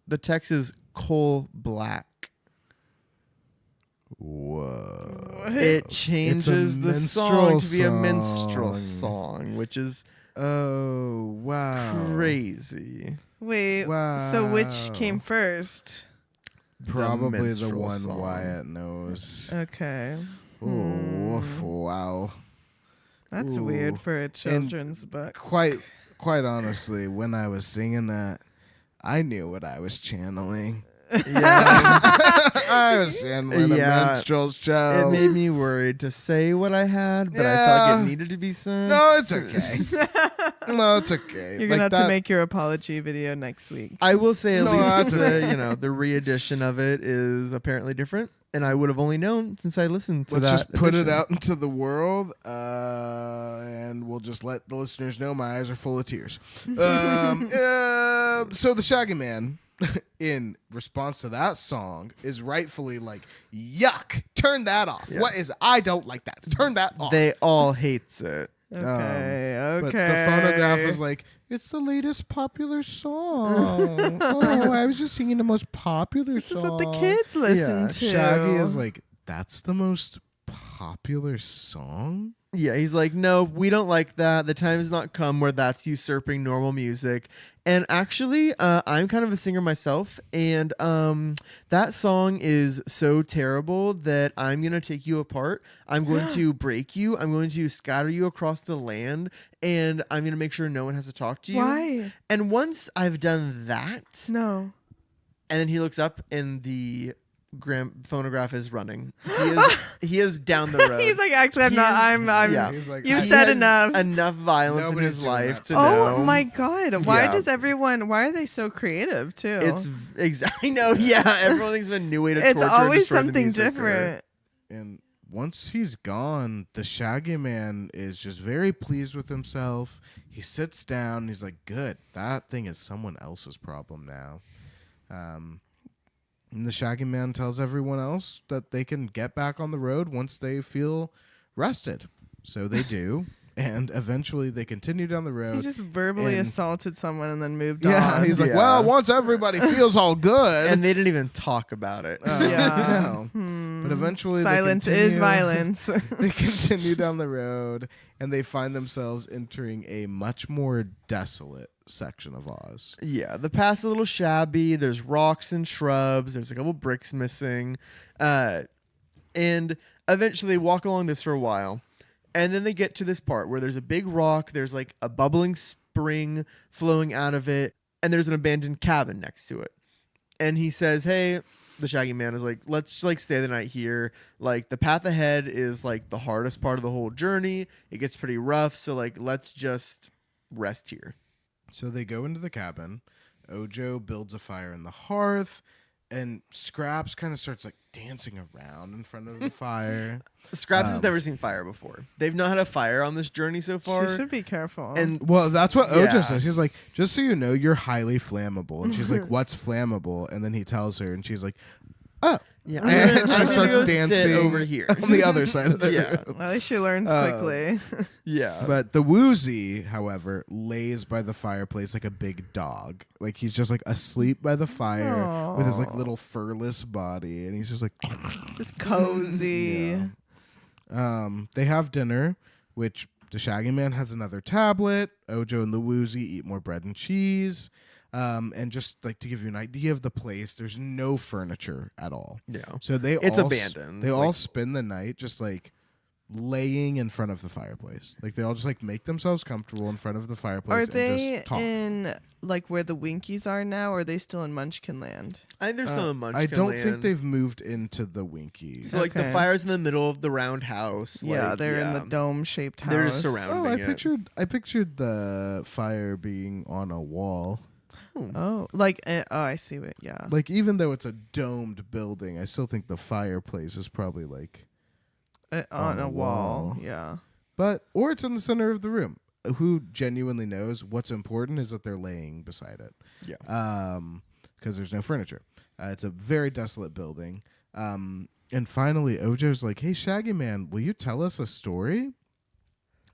the text is coal black. Whoa. It changes the song to be a minstrel song. song, which is Oh, wow. crazy. Wait. Wow. So which came first? Probably the minstrel one song. Wyatt knows. Okay. Oh, wow. That's Ooh. weird for a children's book. Quite honestly, when I was singing that, I knew what I was channeling. Yeah. I was channeling a minstrel show. It made me worried to say what I had, but I felt like it needed to be said. No, it's okay. No, it's okay. You're gonna have to make your apology video next week. I will say at No, least that's the re-edition of it is apparently different, and I would have only known since I listened to Let's that. just put it edition. out into the world, and we'll just let the listeners know my eyes are full of tears. So the Shaggy Man, in response to that song, is rightfully like, yuck, turn that off. Yeah. What is it? I don't like that. Turn that off. They all hates it. Okay. But the phonograph is like, it's the latest popular song. Oh, I was just singing the most popular This is song. what the kids listen Yeah, to. Shaggy is like, that's the most popular song? Yeah, he's like, no, we don't like that. The time has not come where that's usurping normal music. And actually, I'm kind of a singer myself, and that song is so terrible that I'm going to take you apart. I'm going to break you. I'm going to scatter you across the land, and I'm going to make sure no one has to talk to you. Why? And once I've done that, No. and then he looks up, and the phonograph is running. He is down the road. He's like, actually, I'm He not. is- I'm. yeah. He's like, You've He said has enough. Enough violence in Nobody's his doing life that. to Oh know. my god! Why Yeah. does everyone? Why are they so creative too? It's exactly no, yeah. Everyone thinks of a new way to It's torture and always destroy the something music or- different. And once he's gone, the Shaggy Man is just very pleased with himself. He sits down and he's like, good, that thing is someone else's problem now. And the Shaggy Man tells everyone else that they can get back on the road once they feel rested. So they do. And eventually they continue down the road. He just verbally and- assaulted someone and then moved Yeah, on. he's like, Yeah. well, once everybody feels all good. And they didn't even talk about it. Yeah. No. But eventually Silence they is continue- violence. They continue down the road and they find themselves entering a much more desolate section of Oz. Yeah, the path's a little shabby. There's rocks and shrubs. There's a couple bricks missing. And eventually they walk along this for a while. And then they get to this part where there's a big rock. There's like a bubbling spring flowing out of it. And there's an abandoned cabin next to it. And he says, hey, the Shaggy Man is like, let's just like stay the night here. Like the path ahead is like the hardest part of the whole journey. It gets pretty rough. So like, let's just rest here. So they go into the cabin. Ojo builds a fire in the hearth. And Scraps kind of starts like dancing around in front of the fire. Scraps has never seen fire before. They've not had a fire on this journey so far. She should be careful. And Well, that's what Ojo yeah. says. He's like, just so you know, you're highly flammable. And she's like, what's flammable? And then he tells her, and she's like, oh. Yeah, And I'm she gonna starts go dancing sit over here. on the other side of the Yeah. room. At least she learns quickly. Yeah, But the Woozy, however, lays by the fireplace like a big dog. Like he's just like asleep by the fire with his like little furless body, and he's just like, Just cozy. yeah. They have dinner, which the Shaggy Man has another tablet. Ojo and the Woozy eat more bread and cheese. And just like to give you an idea of the place, there's no furniture at all. Yeah. So It's abandoned. They Like- all spend the night just like laying in front of the fireplace. Like they all just like make themselves comfortable in front of the fireplace. Are and they just talk. in like where the Winkies are now, or are they still in Munchkin Land? I think there's some in Munchkin I don't Land. think they've moved into the Winky. So like the Okay. fire's in the middle of the round house. Yeah, like, they're in the dome-shaped house. They're just surrounded. I pictured the fire being on a wall. Oh, like I see it. Yeah. Like even though it's a domed building, I still think the fireplace is probably like On a wall. wall. Yeah. or it's in the center of the room. Who genuinely knows? What's important is that they're laying beside it. Yeah. Because there's no furniture. It's a very desolate building. And finally, Ojo's like, "Hey, Shaggy Man, will you tell us a story?"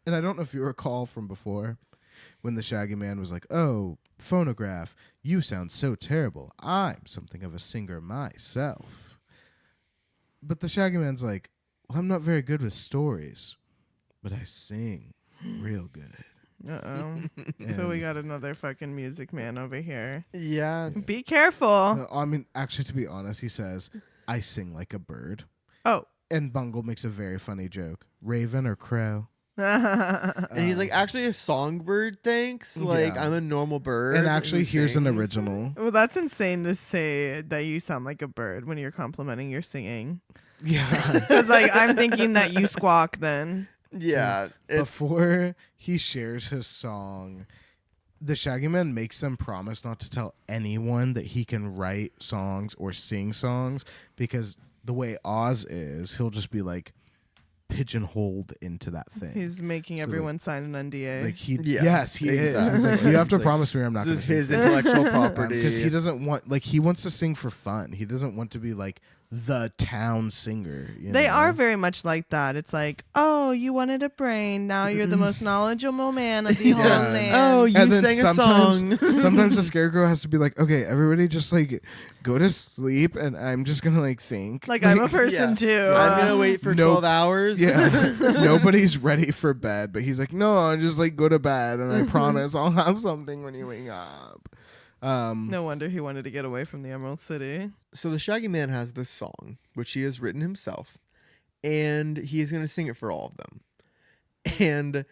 And I don't know if you recall from before when the Shaggy Man was like, "Oh, phonograph, you sound so terrible. I'm something of a singer myself." But the Shaggy Man's like, "Well, I'm not very good with stories, but I sing real good." So we got another fucking music man over here. Yeah. Be careful. I mean, actually, to be honest, he says, "I sing like a bird." Oh. And Bungle makes a very funny joke. Raven or crow? And he's like, actually, a songbird, thanks. Like, Yeah. I'm a normal bird. And actually, who here's an sings." original. Well, that's insane to say that you sound like a bird when you're complimenting your singing. Yeah. Because like I'm thinking that you squawk then. Yeah. It's, Before he shares his song, the Shaggy Man makes them promise not to tell anyone that he can write songs or sing songs, because the way Oz is, he'll just be like pigeonholed into that thing. He's making everyone sign an NDA. Like he, Yeah, yes, he is. exactly. He's like, you have to It's like, promise me I'm not going this to is sing his intellectual property. because he doesn't want, like, he wants to sing for fun. He doesn't want to be like the town singer. You They know? are very much like that. It's like, oh, you wanted a brain. Now you're the most knowledgeable man of the whole Yeah. land. Oh, you And then sang a song. sometimes the scarecrow has to be like, okay, everybody just like go to sleep, and I'm just gonna like think. like I'm a person Yeah. too. I'm going to wait for Nope. 12 hours. Yeah, nobody's ready for bed, but he's like, no, I'll just like go to bed, and I promise I'll have something when you wake up. No wonder he wanted to get away from the Emerald City. So the Shaggy Man has this song, which he has written himself, and he is going to sing it for all of them. And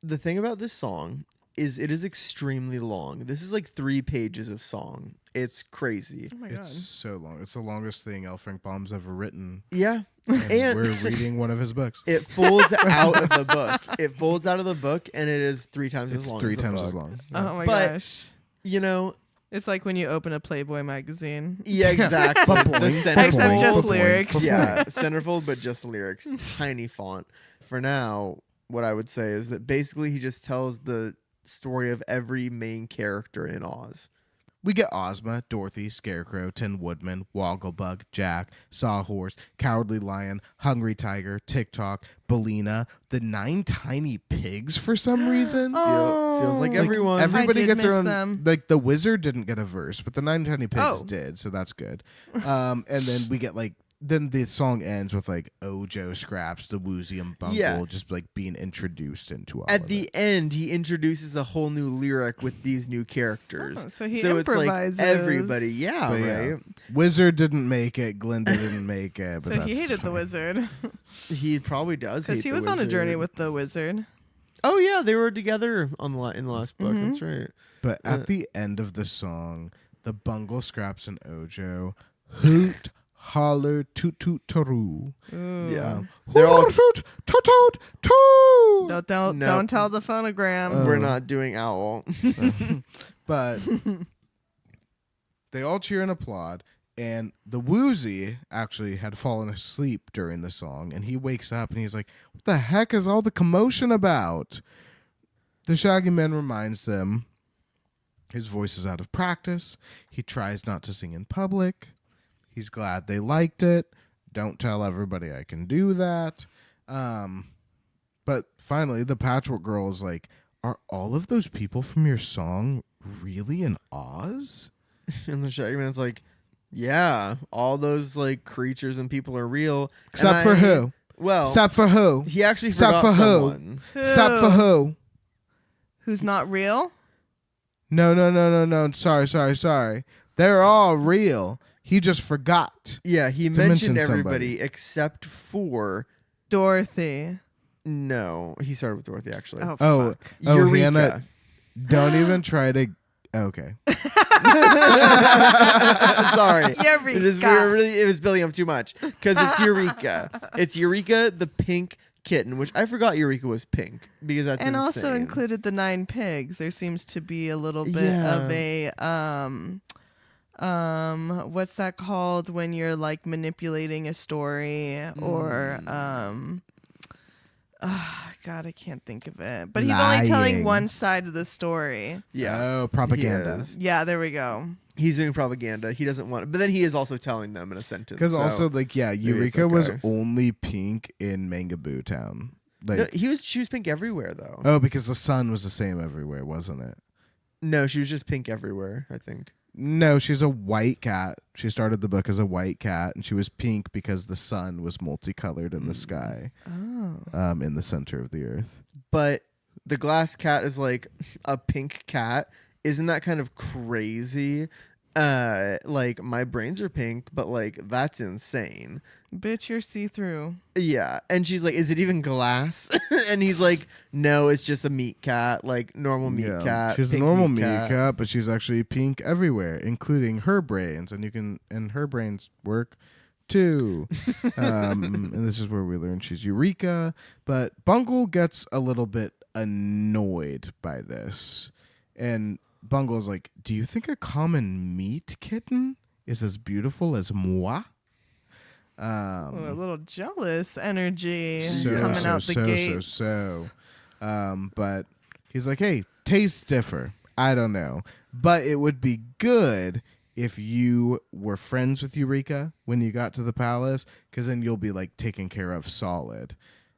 the thing about this song is it is extremely long. This is like 3 pages of song. It's crazy. Oh my god. It's so long. It's the longest thing L. Frank Baum's ever written. Yeah. And And we're reading one of his books. it folds out of the book. It folds out of the book, and it is 3 times It's as long. 3 as the times book. as long. Oh my But- gosh. You know, It's like when you open a Playboy magazine. yeah, exactly. Ba-boing, the Except centerfold. just ba-boing, lyrics. ba-boing. Yeah, centerfold, but just lyrics. Tiny font. For now, what I would say is that basically he just tells the story of every main character in Oz. We get Ozma, Dorothy, Scarecrow, Tin Woodman, Wogglebug, Jack, Sawhorse, Cowardly Lion, Hungry Tiger, TikTok, Bellina, the 9 tiny pigs for some reason. Feels like Like, everyone. everybody I did gets their miss own. them. Like the wizard didn't get a verse, but the 9 tiny pigs Oh. did, so that's good. And then we get like. Then the song ends with like Ojo, Scraps, the Woozy, and Bungle Yeah. just like being introduced into all At of the it. end, he introduces a whole new lyric with these new characters. Oh, so he it's like improvises. everybody, yeah, But right. yeah. Wizard didn't make it. Glinda didn't make it. But So he that's hated the fine. wizard He probably does because hate he the was on a journey wizard. with the wizard. Oh yeah, they were together on in the last book. Mm-hmm. That's right. But at the end of the song, the Bungle, Scraps, and Ojo hoot, holler, toot, toot, taroo. Yeah, they're all. Hoot, toot, toot, toot. Don't No. tell the phonogram. We're not doing owl. But they all cheer and applaud. And the Woozy actually had fallen asleep during the song, and he wakes up and he's like, "What the heck is all the commotion about?" The Shaggy Man reminds them his voice is out of practice. He tries not to sing in public. He's glad they liked it. Don't tell everybody I can do that. But finally, the Patchwork Girl is like, "Are all of those people from your song really in Oz?" And the Shaggy Man's like, yeah, all those like creatures and people are real. Except for who? Well, Except for who? he actually Except forgot for who? someone. Except for who? Who's not real? No. Sorry. They're all real. He just forgot. Yeah, he to mentioned mention everybody somebody. except for Dorothy. no. He started with Dorothy actually. Oh, Fuck. Eureka. Hannah, don't even try to. Okay. Sorry. Eureka. It was building up too much because it's Eureka. It's Eureka, the pink kitten, which I forgot Eureka was pink because that's And insane. also included the 9 pigs. There seems to be a little bit of a what's that called when you're like manipulating a story or God, I can't think of it. But he's only telling Lying. one side of the story. Yeah. Oh, propaganda. He is. Yeah, there we go. He's doing propaganda. He doesn't want it. But then he is also telling them in a sentence. Because so also, maybe it's Eureka was okay. only pink in Mangaboo Town. No, she was pink everywhere though. Oh, because the sun was the same everywhere, wasn't it? No, she was just pink everywhere, I think. No, she's a white cat. She started the book as a white cat, and she was pink because the sun was multicolored in the sky, in the center of the earth. But the glass cat is like a pink cat. Isn't that kind of crazy? Like my brains are pink, but like that's insane. Bitch, you're see-through. Yeah. And she's like, is it even glass? And he's like, no, it's just a meat cat, like normal meat cat. She's a pink normal meat meat cat, but she's actually pink everywhere, including her brains, and her brains work too. And this is where we learn she's Eureka. But Bungle gets a little bit annoyed by this, and Bungle's like, do you think a common meat kitten is as beautiful as moi? A little jealous energy So, coming so, out the so, gates. But he's like, hey, tastes differ. I don't know. But it would be good if you were friends with Eureka when you got to the palace, because then you'll be like taken care of solid.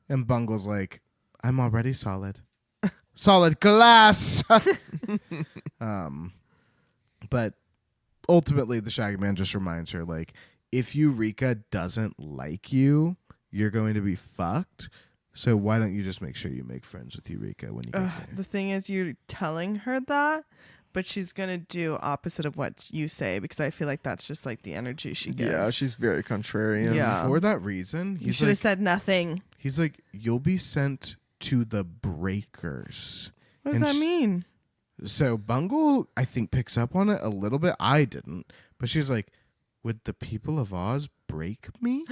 And Bungle's like, I'm already solid. Solid glass. But ultimately, the Shaggy Man just reminds her, like, if Eureka doesn't like you, you're going to be fucked. So why don't you just make sure you make friends with Eureka when you get there? The thing is, you're telling her that, but she's going to do opposite of what you say because I feel like that's just like the energy she gives. Yeah, she's very contrarian. Yeah. For that reason, You should have said nothing. he's like, you'll be sent to the Breakers. What does And that mean? So Bungle, I think, picks up on it a little bit. I didn't. But she's like, would the people of Oz break me?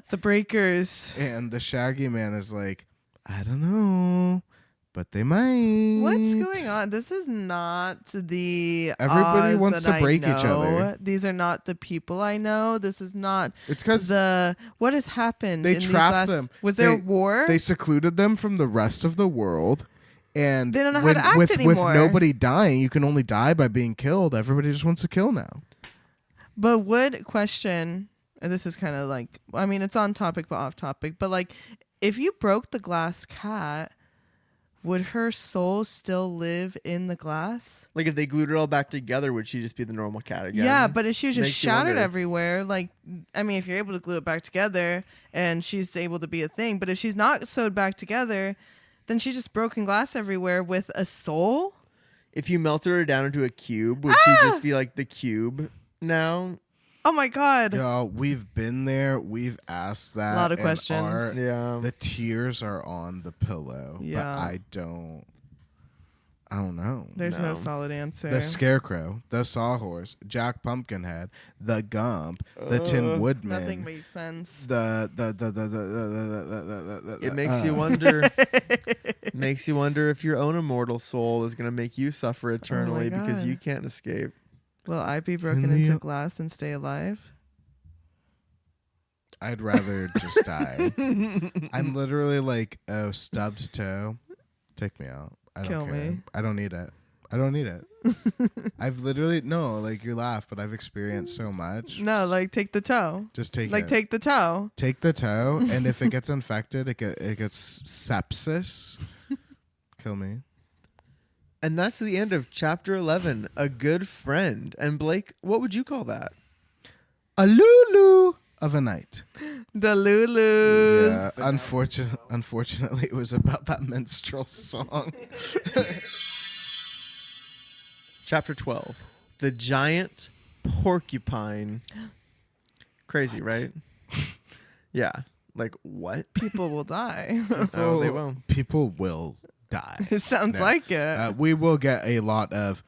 The Breakers. And the Shaggy Man is like, I don't know, but they might. What's going on? This is not the Everybody Oz wants that to break I each know. other. These are not the people I know. This is not It's because what has happened. they in these trapped them. Was there a They- war? They secluded them from the rest of the world. And They don't know how to act anymore. with nobody dying, you can only die by being killed. Everybody just wants to kill now. But would question, and this is kind of like, I mean, it's on topic but off topic, but like, if you broke the glass cat, would her soul still live in the glass? Like if they glued it all back together, would she just be the normal cat again? Yeah, but if she was just Makes you shattered wonder. everywhere, like, I mean, if you're able to glue it back together and she's able to be a thing, but if she's not sewed back together, then she's just broken glass everywhere with a soul? If you melted her down into a cube, would she just be like the cube now? Oh my God. Yo, we've been there. We've asked that. A lot of and questions. Yeah. The tears are on the pillow. Yeah. But I don't know. There's no No. solid answer. The Scarecrow, the Sawhorse, Jack Pumpkinhead, the Gump, the Tin Woodman. Nothing makes sense. The It makes you wonder. Makes you wonder if your own immortal soul is going to make you suffer eternally because God. you can't escape. Will I be broken And the- into glass and stay alive? I'd rather just die. I'm literally like, oh, stubbed toe. Take me out. I don't Kill care. me. I don't need it. I've literally, no, like you laugh, but I've experienced so much. No, like take the toe. Just take Like it. take the toe. Take the toe, and if it gets infected, it gets sepsis. Kill me. And that's the end of chapter 11, A Good Friend. And Blake, what would you call that? A Lulu of a night. The Lulus. Yeah, unfortunately, it was about that minstrel song. Chapter 12. The giant porcupine. Crazy, right? Yeah. Like, what? People will die. Oh, they will. People will die. It sounds No. like it. We will get a lot of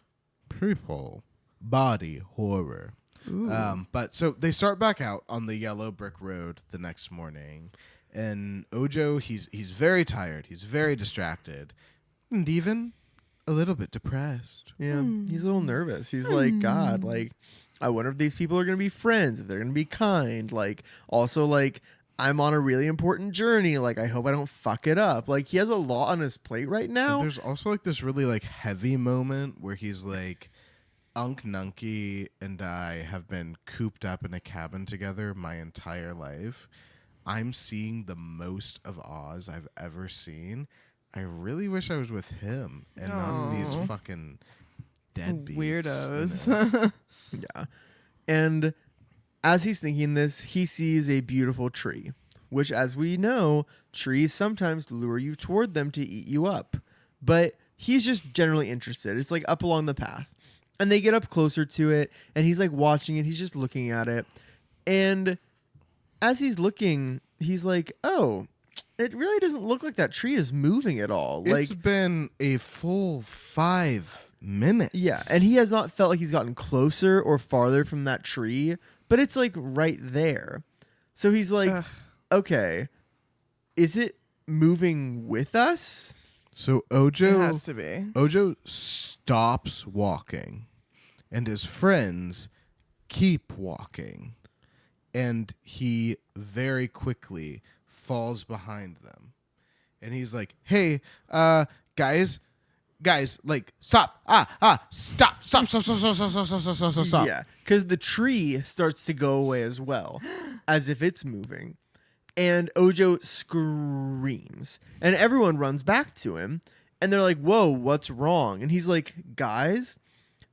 people body horror. But so they start back out on the yellow brick road the next morning, and Ojo, he's very tired, he's very distracted, and even a little bit depressed. Yeah. He's a little nervous. He's like, God, like, I wonder if these people are going to be friends, if they're going to be kind. Like, also, like, I'm on a really important journey. Like, I hope I don't fuck it up. Like, he has a lot on his plate right now. And there's also like this really like heavy moment where he's like, Unc Nunky and I have been cooped up in a cabin together my entire life. I'm seeing the most of Oz I've ever seen. I really wish I was with him and not these fucking deadbeats. Weirdos. You know? Yeah. And as he's thinking this, he sees a beautiful tree, which, as we know, trees sometimes lure you toward them to eat you up. But he's just generally interested. It's like up along the path. And they get up closer to it, and he's like watching it. He's just looking at it. And as he's looking, he's like, oh, it really doesn't look like that tree is moving at all. Like, It's been a full 5 minutes. yeah, and he has not felt like he's gotten closer or farther from that tree, but it's like right there. So he's like, Ugh. okay, is it moving with us? So It Ojo has to be. stops walking, and his friends keep walking, and he very quickly falls behind them, and he's like, "Hey, guys, like, stop! Stop!" Yeah, because the tree starts to go away as well, as if it's moving. And Ojo screams, and everyone runs back to him, and they're like, whoa, what's wrong? And he's like, guys,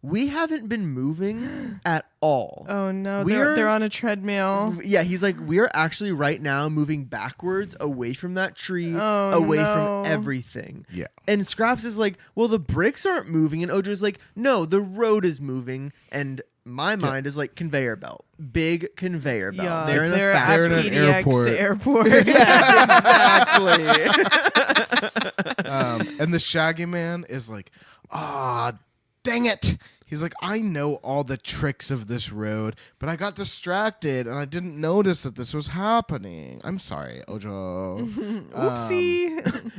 we haven't been moving at all. Oh no, We're- they're on a treadmill. Yeah, he's like, we're actually right now moving backwards away from that tree, Oh, away no. from everything. Yeah. And Scraps is like, well, the bricks aren't moving. And Ojo's like, no, the road is moving. And my mind is like conveyor belt. Big conveyor belt. Yeah, They're in a they're factory. at They're in an PDX airport. Yes, exactly. And the Shaggy Man is like, ah, dang it. He's like, I know all the tricks of this road, but I got distracted and I didn't notice that this was happening. I'm sorry, Ojo. Oopsie.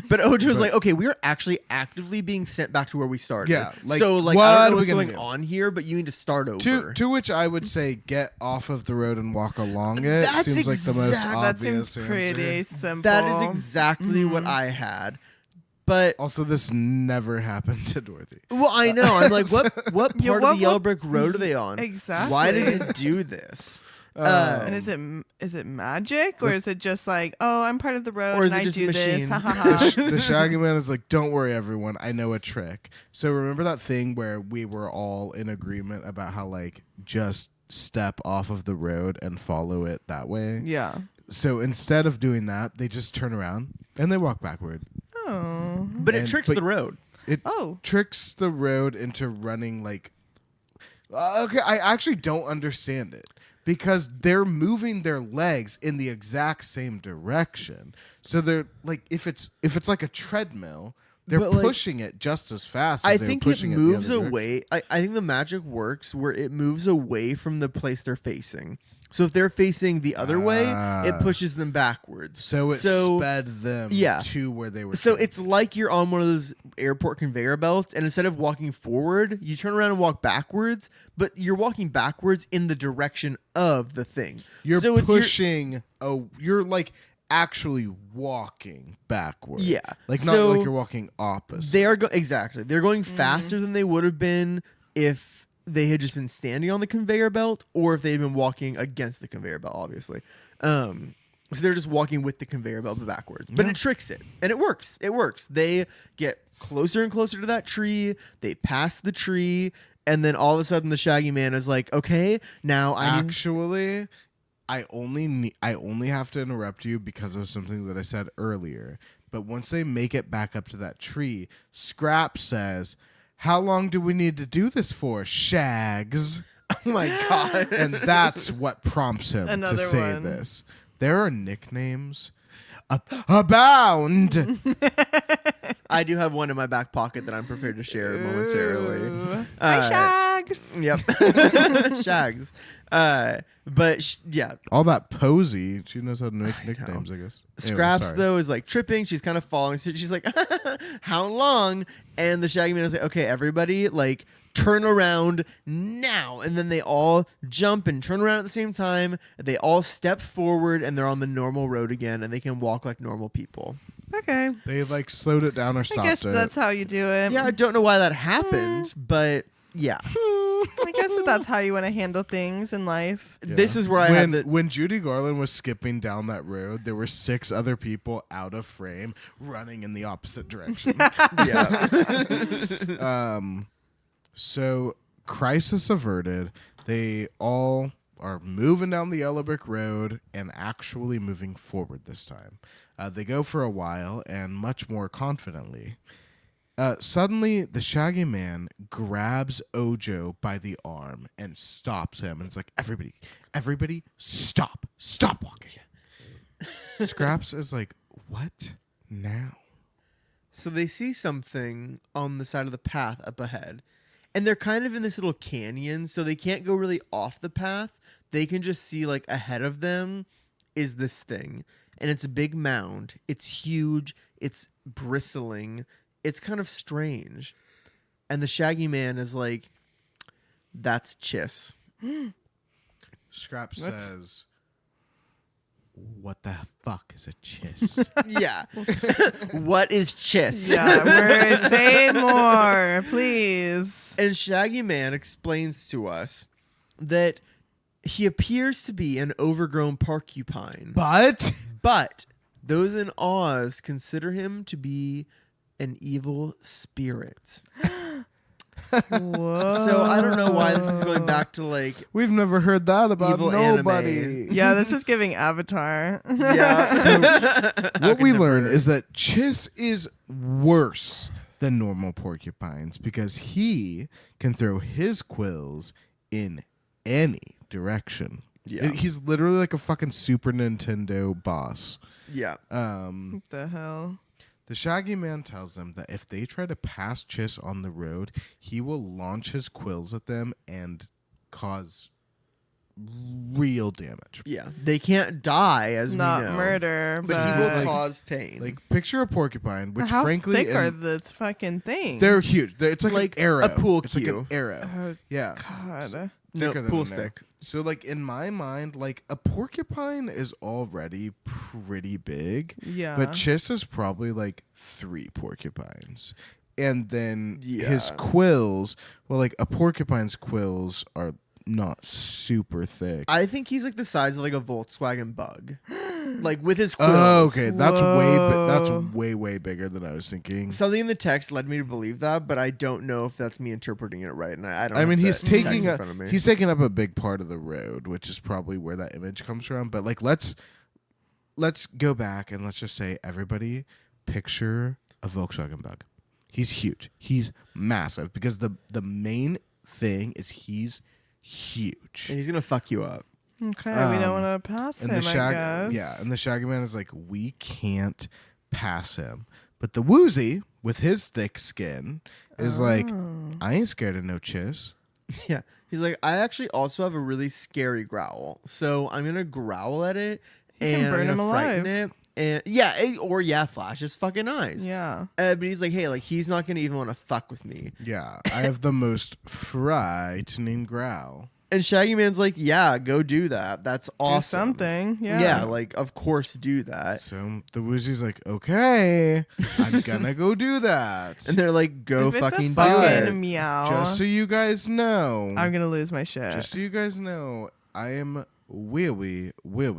But Ojo's like, okay, we're actually actively being sent back to where we started. Yeah, like, so like, what I don't are know we what's gonna going do? on here, but you need to start over. To which I would say, get off of the road and walk along it. That's Seems like the most exact- obvious That seems pretty answer. simple. That is exactly what I had. But Also, this never happened to Dorothy. well, I know. I'm like, what part Yeah, of what- the yellow what- brick road are they on? Exactly. Why does it do this? And is it magic, or is it just like, oh, I'm part of the road Or is and it I just a do machine? this? Ha ha ha. The Shaggy Man is like, don't worry, everyone. I know a trick. So remember that thing where we were all in agreement about how, like, just step off of the road and follow it that way? Yeah. So instead of doing that, they just turn around and they walk backward. Oh. But it tricks but- the road. It Oh. tricks the road into running like... okay, I actually don't understand it. Because they're moving their legs in the exact same direction. So they're like, if it's like a treadmill, they're But, like, pushing it just as fast I as they were think it pushing moves the other direction. away. I think the magic works where it moves away from the place they're facing. So if they're facing the other way, it pushes them backwards. So it sped them yeah. to where they were. So going. it's like you're on one of those airport conveyor belts, and instead of walking forward, you turn around and walk backwards, but you're walking backwards in the direction of the thing. You're so it's pushing. You're like actually walking backwards. Yeah. Like not So like you're walking opposite. They are exactly. They're going faster than they would have been if they had just been standing on the conveyor belt, or if they had been walking against the conveyor belt, obviously. So they're just walking with the conveyor belt but backwards. But it tricks it, and it works. It works. They get closer and closer to that tree. They pass the tree, and then all of a sudden the Shaggy Man is like, okay, now I'm... Actually, I only have to interrupt you because of something that I said earlier. But once they make it back up to that tree, Scrap says, how long do we need to do this for, Shags? Oh my God. And that's what prompts him Another to say one. this. There are nicknames abound. I do have one in my back pocket that I'm prepared to share momentarily. Ooh. Hi, Shags. Yep. Shags. Yeah. All that Posy, she knows how to make nicknames, I guess. Anyway, Scraps, sorry. though, is like tripping. She's kind of falling. So she's like, how long? And the Shaggy Man is like, okay, everybody, like, turn around now. And then they all jump and turn around at the same time. They all step forward and they're on the normal road again and they can walk like normal people. Okay. They like slowed it down or stopped I guess it. that's how you do it. Yeah, I don't know why that happened, but yeah. I guess that's how you want to handle things in life. Yeah. This is where I had the... When Judy Garland was skipping down that road, there were 6 other people out of frame running in the opposite direction. Yeah. So crisis averted. They all are moving down the yellow brick road and actually moving forward this time. They go for a while and much more confidently. Suddenly, the Shaggy Man grabs Ojo by the arm and stops him. And it's like, everybody, stop walking. Scraps is like, what now? So they see something on the side of the path up ahead. And they're kind of in this little canyon, so they can't go really off the path. They can just see, like, ahead of them is this thing. And it's a big mound. It's huge. It's bristling. It's kind of strange. And the Shaggy Man is like, that's Chiss. Scraps says, what the fuck is a chiss? Yeah. What is Chiss? Yeah, say more, please. And Shaggy Man explains to us that he appears to be an overgrown porcupine. But those in Oz consider him to be an evil spirit. Whoa. So I don't know why this is going back to like we've never heard that about evil nobody. anime. Yeah, this is giving Avatar. Yeah. What we learn is that Chiss is worse than normal porcupines because he can throw his quills in any direction. Yeah. He's literally like a fucking Super Nintendo boss. Yeah. What the hell? The Shaggy Man tells them that if they try to pass Chiss on the road, he will launch his quills at them and cause real damage. Yeah. They can't die as Not we know. murder, But but he will like- cause pain. Like, picture a porcupine, which how frankly... thick are the fucking things? They're huge. It's like an arrow. a pool It's like cue. an arrow. Oh, Yeah. God. No, Thicker than pool an arrow. stick. So, like, in my mind, like, a porcupine is already pretty big. Yeah. But Chiss is probably, like, 3 porcupines. And then Yeah. his quills, well, like, a porcupine's quills are not super thick. I think he's like the size of like a Volkswagen Bug. Like with his quills. Oh, okay. That's Whoa. way bigger than I was thinking. Something in the text led me to believe that, but I don't know if that's me interpreting it right. And I don't. I mean, have he's that text taking in front of me. he's taking up a big part of the road, which is probably where that image comes from. But like, let's go back and let's just say, everybody, picture a Volkswagen Bug. He's huge. He's massive because the main thing is he's huge. and he's gonna fuck you up. Okay, we don't want to pass him, I guess. Yeah, and the Shaggy Man is like, we can't pass him. But the Woozy, with his thick skin, is like, I ain't scared of no Chiss. Yeah, he's like, I actually also have a really scary growl, so I'm gonna growl at it can and burn I'm him gonna frighten alive. it. And flash his fucking eyes. Yeah. But he's like, hey, like he's not gonna even want to fuck with me. Yeah, I have the most frightening growl. And Shaggy Man's like, yeah, go do that. That's awesome. Do something. Yeah. Yeah, like of course do that. So the Woozy's like, okay, I'm gonna go do that. And they're like, go If it's a fucking do fucking it. meow, Just so you guys know, I'm gonna lose my shit. just so you guys know, I am really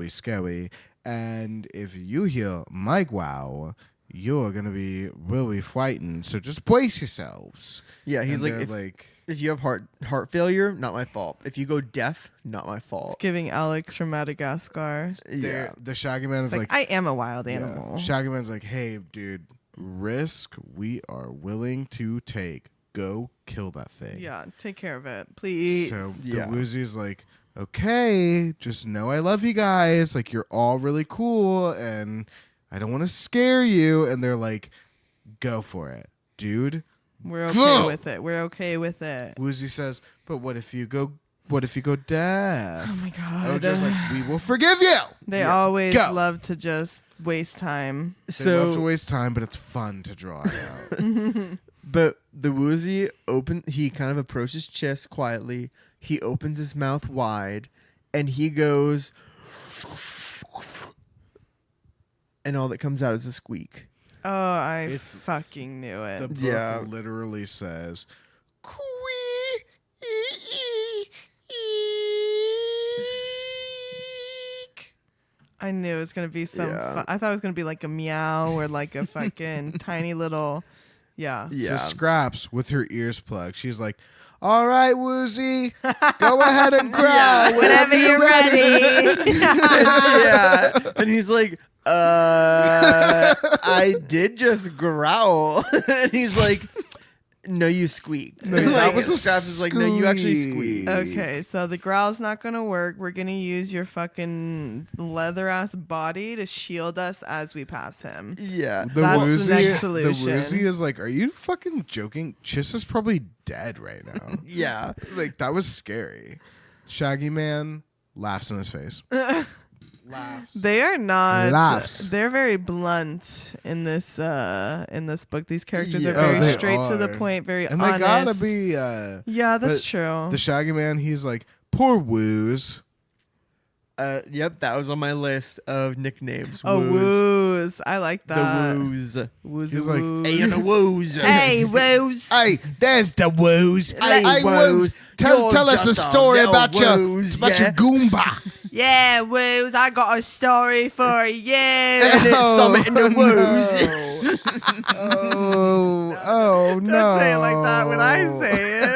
scary. And if you hear my growl, you're gonna be really frightened. So just brace yourselves. Yeah, he's And like, if you have heart failure, not my fault. If you go deaf, not my It's fault. giving Alex from Madagascar. Yeah. The Shaggy Man is It's like, like, I am a wild yeah. animal. Shaggy Man's like, hey, dude, risk we are willing to take. go kill that thing. Yeah, take care of it, please. So Yeah. the Woozy's like, okay, just know I love you guys. Like, you're all really cool, and I don't want to scare you. And they're like, go for it, dude. We're okay Go! with it. We're okay with it. Woozy says, but what if you go deaf? Oh my god. Ojo's like, we will forgive you. They always Go. love to just waste time. They love to So, waste time, but it's fun to draw it out. but the Woozy he kind of approaches Chiss quietly. He opens his mouth wide, and he goes, and all that comes out is a squeak. Oh, I It's- fucking knew The it. book Yeah. literally says, I knew it was gonna be some. Yeah. I thought it was gonna be like a meow or like a fucking tiny little. Yeah. Yeah. So Scraps, with her ears plugged, she's like, all right, Woozy, go ahead and growl Whenever you're ready. Yeah. And he's like, I did just growl. And he's like, no, you squeaked. No, that Like, was a Scraps is like, no, you actually squeak. squeaked. Okay, so the growl's not gonna work. We're gonna use your fucking leather ass body to shield us as we pass him. Yeah. That's the next solution. The Woozy is like, are you fucking joking? Chiss is probably dead right now. Yeah. Like, that was scary. Shaggy Man laughs in his face. Laughs. They are not. Laughs. They're very blunt in this book. These characters are Yeah. very Oh, they straight to the are. point, very And honest. they gotta be Yeah, that's but true. the Shaggy Man. He's like, poor Woos. Yep, that was on my list of nicknames. Oh, Woos. woos. I like The that. woos. Woos. He's like, woos. Hey, you're the woos. Hey, woos. Hey, there's the Woos. Hey, Woos. Tell us a You're just story little about your Woos, yeah? Goomba. Yeah, woos. I got a story for you. And it's Summit in the woos. Oh, no. Don't say it like that when I say it.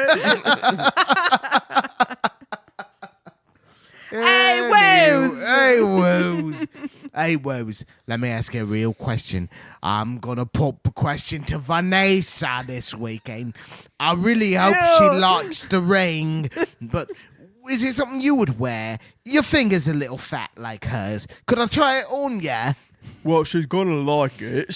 Hey, Woos. Hey, Woos. Hey, Woos. Let me ask you a real question. I'm going to put the question to Vanessa this weekend. I really hope she Ew. likes the ring, but is it something you would wear? Your finger's a little fat like hers. Could I try it on ya? Well, she's gonna like it.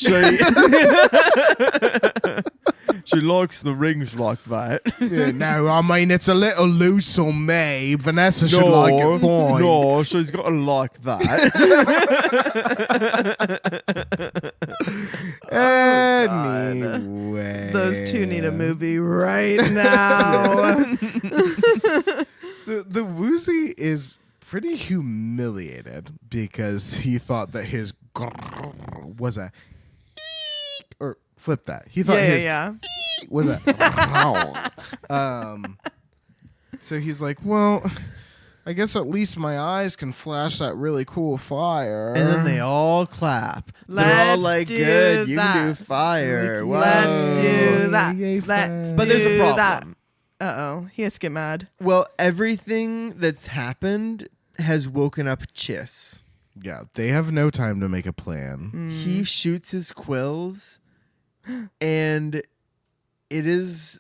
She likes the rings like that. Yeah, no, I mean, it's a little loose on me. Vanessa should like it fine. No, she's gotta like that. Anyway. Those two need a movie right now. So the Woozy is pretty humiliated because he thought that his was a or flip that. He thought his yeah. was a so he's like, well, I guess at least my eyes can flash that really cool fire. And then they all clap. They're all Let's like, do good, you can do that. fire. Wow. Let's do that. Yay, Let's But there's a do problem. that. Uh-oh. He has to get mad. Well, everything that's happened has woken up Chiss. Yeah, they have no time to make a plan. He shoots his quills, and it's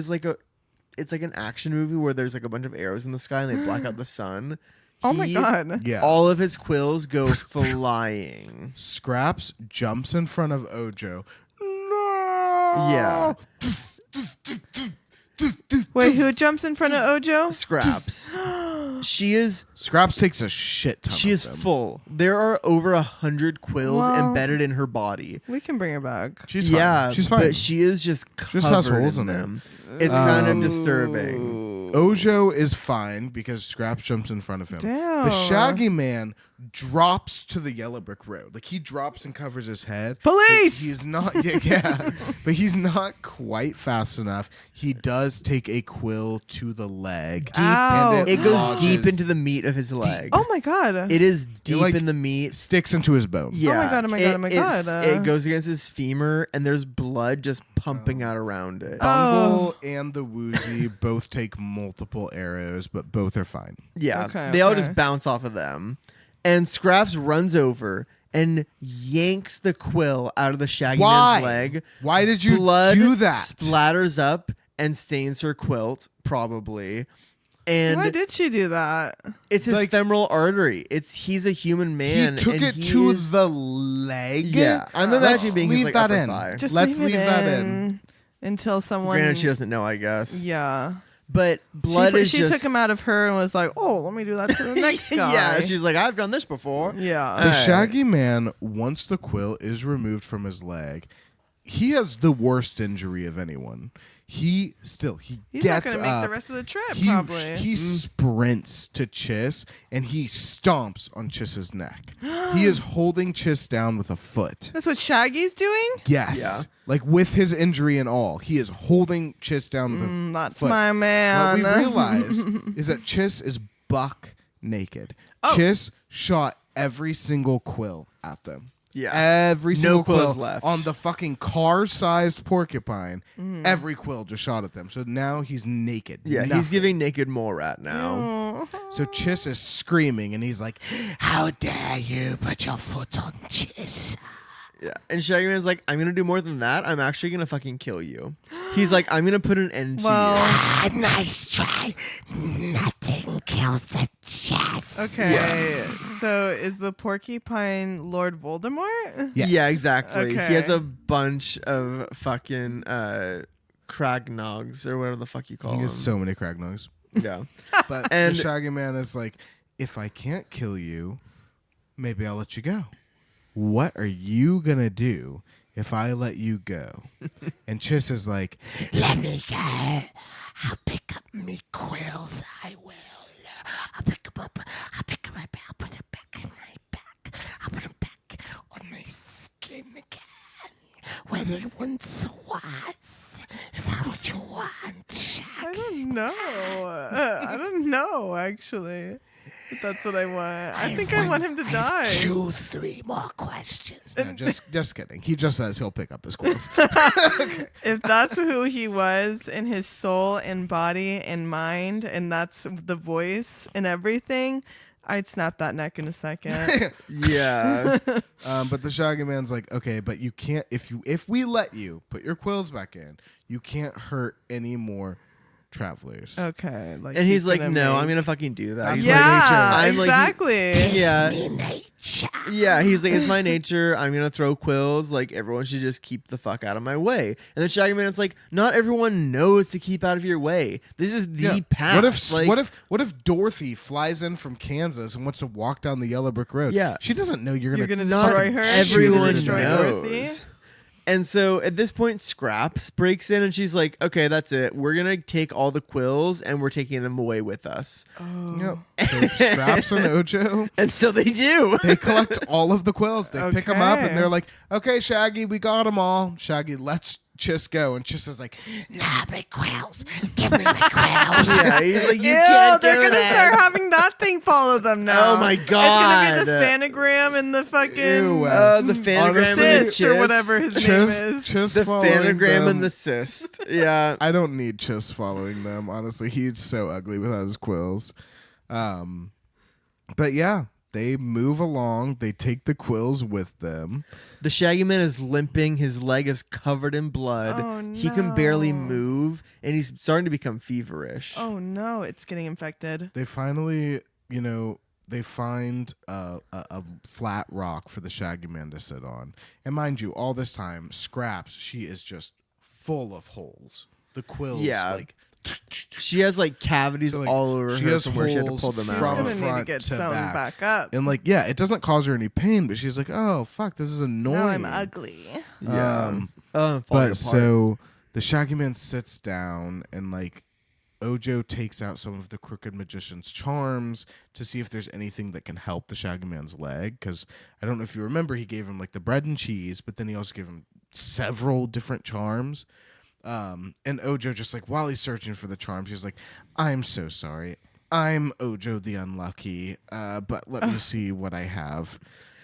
like an action movie where there's like a bunch of arrows in the sky and they black out the sun. Oh my god. Yeah. All of his quills go flying. Scraps jumps in front of Ojo. No. Yeah. Wait, who jumps in front of Ojo? Scraps. Scraps takes a shit ton. She of is them. full. There are over 100 quills Wow. embedded in her body. We can bring her back. She's fine. Yeah, She's fine. but she is just covered Just has holes in in her. them. It's kind of disturbing. Ojo is fine because Scraps jumps in front of him. Damn. The Shaggy Man drops to the yellow brick road. Like, he drops and covers his head. Police! But he's not, yeah, but he's not quite fast enough. He does take a quill to the leg. Ow. and It goes lodges- deep into the meat of his leg. Oh my god. It is deep like, in the meat. sticks into his bone. Yeah. my God, oh my God, oh my God. It goes against his femur, and there's blood just pumping out around it. Bungle and the Woozy both take multiple arrows, but both are fine. Yeah. Okay, They all okay. just bounce off of them. And Scraps runs over and yanks the quill out of the Shaggy Why? Man's leg. Why did you Blood do that? splatters up and stains her quilt, probably. And Why did she do that? it's his Like- femoral artery. He's a human man. He took and it he to is- the leg. Yeah, I'm Let's imagining being his leave like, that upper in. thigh. Just Let's leave leave it that in until someone. Granted, she doesn't know, I guess. Yeah. But blood she is just... took him out of her and was like, "Oh, let me do that to the next guy." Yeah, she's like, I've done this before. yeah. The Shaggy Man, once the quill is removed from his leg, he has the worst injury of anyone. He He's gets not gonna make up. the rest of the trip. He probably. he sprints to Chiss and he stomps on Chiss's neck. He is holding Chiss down with a foot. That's what Shaggy's doing. Yes, Yeah. like with his injury and all, he is holding Chiss down with a That's foot. my man. What we realize is that Chiss is buck naked. Oh. Chiss shot every single quill at them. Yeah. Every No single quills quill left. on the fucking car-sized porcupine. Mm. Every quill just shot at them. So now he's naked. Yeah, he's Nothing. giving naked mole rat now. Oh. So Chiss is screaming, and he's like, "How dare you put your foot on Chiss?" Yeah. And Shaggy Man's like, I'm going to do more than that. I'm actually going to fucking kill you. He's like, I'm going to put an end to Well, you. Nice try. Nothing kills the chest. okay. So is the porcupine Lord Voldemort? Yes. Yeah, exactly. Okay. He has a bunch of fucking Kragnogs or whatever the fuck you call He them. has so many Kragnogs. Yeah. But And- the Shaggy Man is like, if I can't kill you, maybe I'll let you go. What are you gonna do if I let you go? And Chiss is like, let me go. I'll pick up me quills. I will. I'll pick them up. I'll pick them up. I'll put them back on my back. I'll put them back on my skin again, where they once was. Is that what you want, Shaggy? I don't know. I don't know actually. If that's what I want. I think I want him to die. 2-3 more questions. No, just kidding. He just says he'll pick up his quills. If that's who he was in his soul and body and mind, and that's the voice and everything, I'd snap that neck in a second. Yeah. But the Shaggy Man's like, okay, but you can't. If we let you put your quills back in, you can't hurt any more travelers. Okay. Like And he's like, gonna no, make- I'm going to fucking do that. That's He's my like, Yeah, I'm like- exactly. yeah. Yeah, he's like, it's my nature. I'm going to throw quills. Like, everyone should just keep the fuck out of my way. And then Shaggy Man's like, not everyone knows to keep out of your way. This is the path. What if Dorothy flies in from Kansas and wants to walk down the yellow brick road? Yeah. She doesn't know you're You're gonna gonna not destroy her. everyone You're gonna destroy Dorothy? knows. And so at this point, Scraps breaks in and she's like, okay, that's it. We're going to take all the quills and we're taking them away with us. Oh. Yep. So Scraps and Ojo, And so they do. they collect all of the quills. They pick them up Okay. and they're like, okay, Shaggy, we got them all. Shaggy lets Chiss go. And Chiss is like, nah, my quills. Give me my quills. Yeah, he's like, you Ew, can't they're do gonna that. start having that thing follow them now. Oh my It's gonna be the God. phanogram and the fucking Ew, The phanogram and the cyst or cyst. whatever his name is. Chiss The following phanogram them. and the cyst. Yeah. I don't need Chiss following them. Honestly, he's so ugly without his quills. But yeah, they move along. They take the quills with them. The Shaggy Man is limping. His leg is covered in blood. Oh, He can barely no. move, and he's starting to become feverish. Oh no, it's getting infected. They finally, they find a flat rock for the Shaggy Man to sit on. And mind you, all this time, Scraps, she is just full of holes. The quills, Yeah. like, She has like cavities So, like, all over she her has from where she had to holes pull them She's from out. gonna need to front get to sewn back up. and like, yeah, it doesn't cause her any pain, but she's like, oh fuck, this is annoying. Now I'm ugly. Yeah. Falling But apart. so the Shaggy Man sits down and like Ojo takes out some of the Crooked Magician's charms to see if there's anything that can help the Shaggy Man's leg. Because I don't know if you remember, he gave him like the bread and cheese, but then he also gave him several different charms. And Ojo just like while he's searching for the charms, he's like, I'm so sorry. I'm Ojo the Unlucky, but let me see what I have.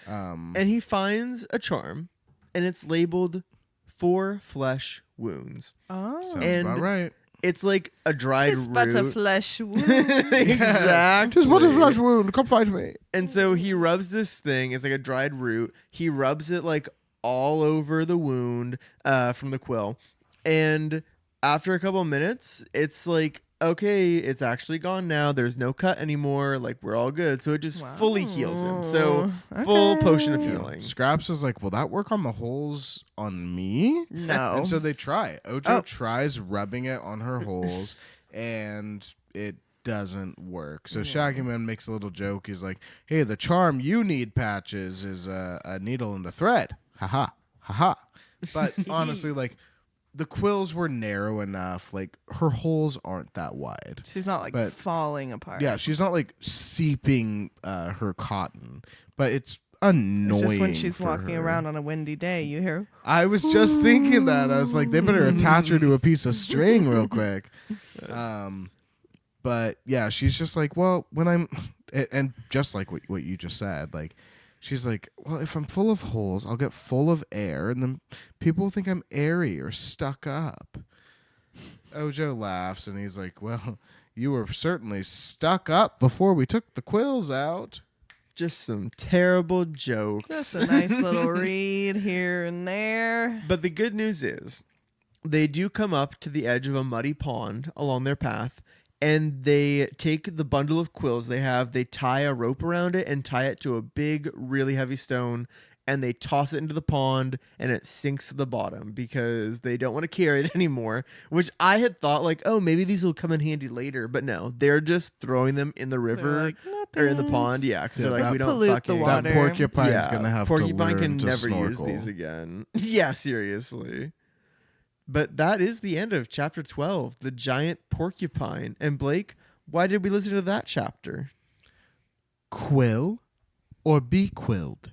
And he finds a charm, and it's labeled 4 flesh wounds. Oh. Sounds and- about right. It's like a dried Tis but a root. flesh wound. Exactly. Just what a flesh wound. Come fight me. And so he rubs this thing. It's like a dried root. He rubs it like all over the wound from the quill. And after a couple of minutes, it's like, okay, it's actually gone now. There's no cut anymore. Like, we're all good. So it just fully heals him. So full potion of healing. Scraps is like, will that work on the holes on me? No. And so they try. Ojo tries rubbing it on her holes, and it doesn't work. So Shaggy Man makes a little joke. He's like, hey, the charm you need, Patches, is a needle and a thread. Ha-ha. Ha-ha. But honestly, like, the quills were narrow enough. Like, her holes aren't that wide. She's not like falling apart. Yeah, she's not like seeping her cotton, but it's annoying. It's just when she's walking her. around on a windy day, you hear. I was just thinking that. I was like, they better attach her to a piece of string real quick. But yeah, she's just like, well, when I'm, and just like what you just said, like, she's like, well, if I'm full of holes, I'll get full of air, and then people will think I'm airy or stuck up. Ojo laughs, and he's like, well, you were certainly stuck up before we took the quills out. Just some terrible jokes. Just a nice little read here and there. But the good news is they do come up to the edge of a muddy pond along their path, and they take the bundle of quills they have, they tie a rope around it and tie it to a big, really heavy stone, and they toss it into the pond, and it sinks to the bottom because they don't want to carry it anymore, which I had thought, like, oh, maybe these will come in handy later. But no, they're just throwing them in the river like, "No, or in the thanks." pond. Yeah, because they're like, that- we don't Pollute the fucking... water. That porcupine's going to have to Porcupine learn can to never snorkel. use these again. Yeah, seriously. But that is the end of chapter 12, the giant porcupine. And Blake, why did we listen to that chapter? Quill or be quilled?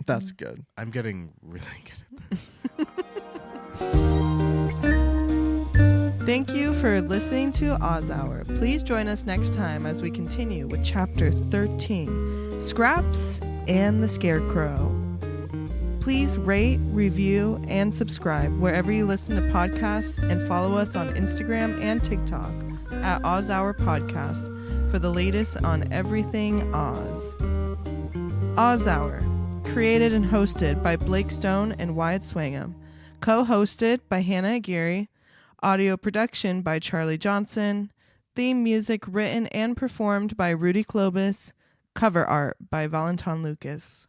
That's good. I'm getting really good at this. Thank you for listening to Oz Hour. Please join us next time as we continue with chapter 13, Scraps and the Scarecrow. Please rate, review, and subscribe wherever you listen to podcasts, and follow us on Instagram and TikTok at Oz Hour Podcast for the latest on everything Oz. Oz Hour, created and hosted by Blake Stone and Wyatt Swangham, co-hosted by Hannah Aguirre, audio production by Charlie Johnson, theme music written and performed by Rudy Klobus, cover art by Valentin Lucas.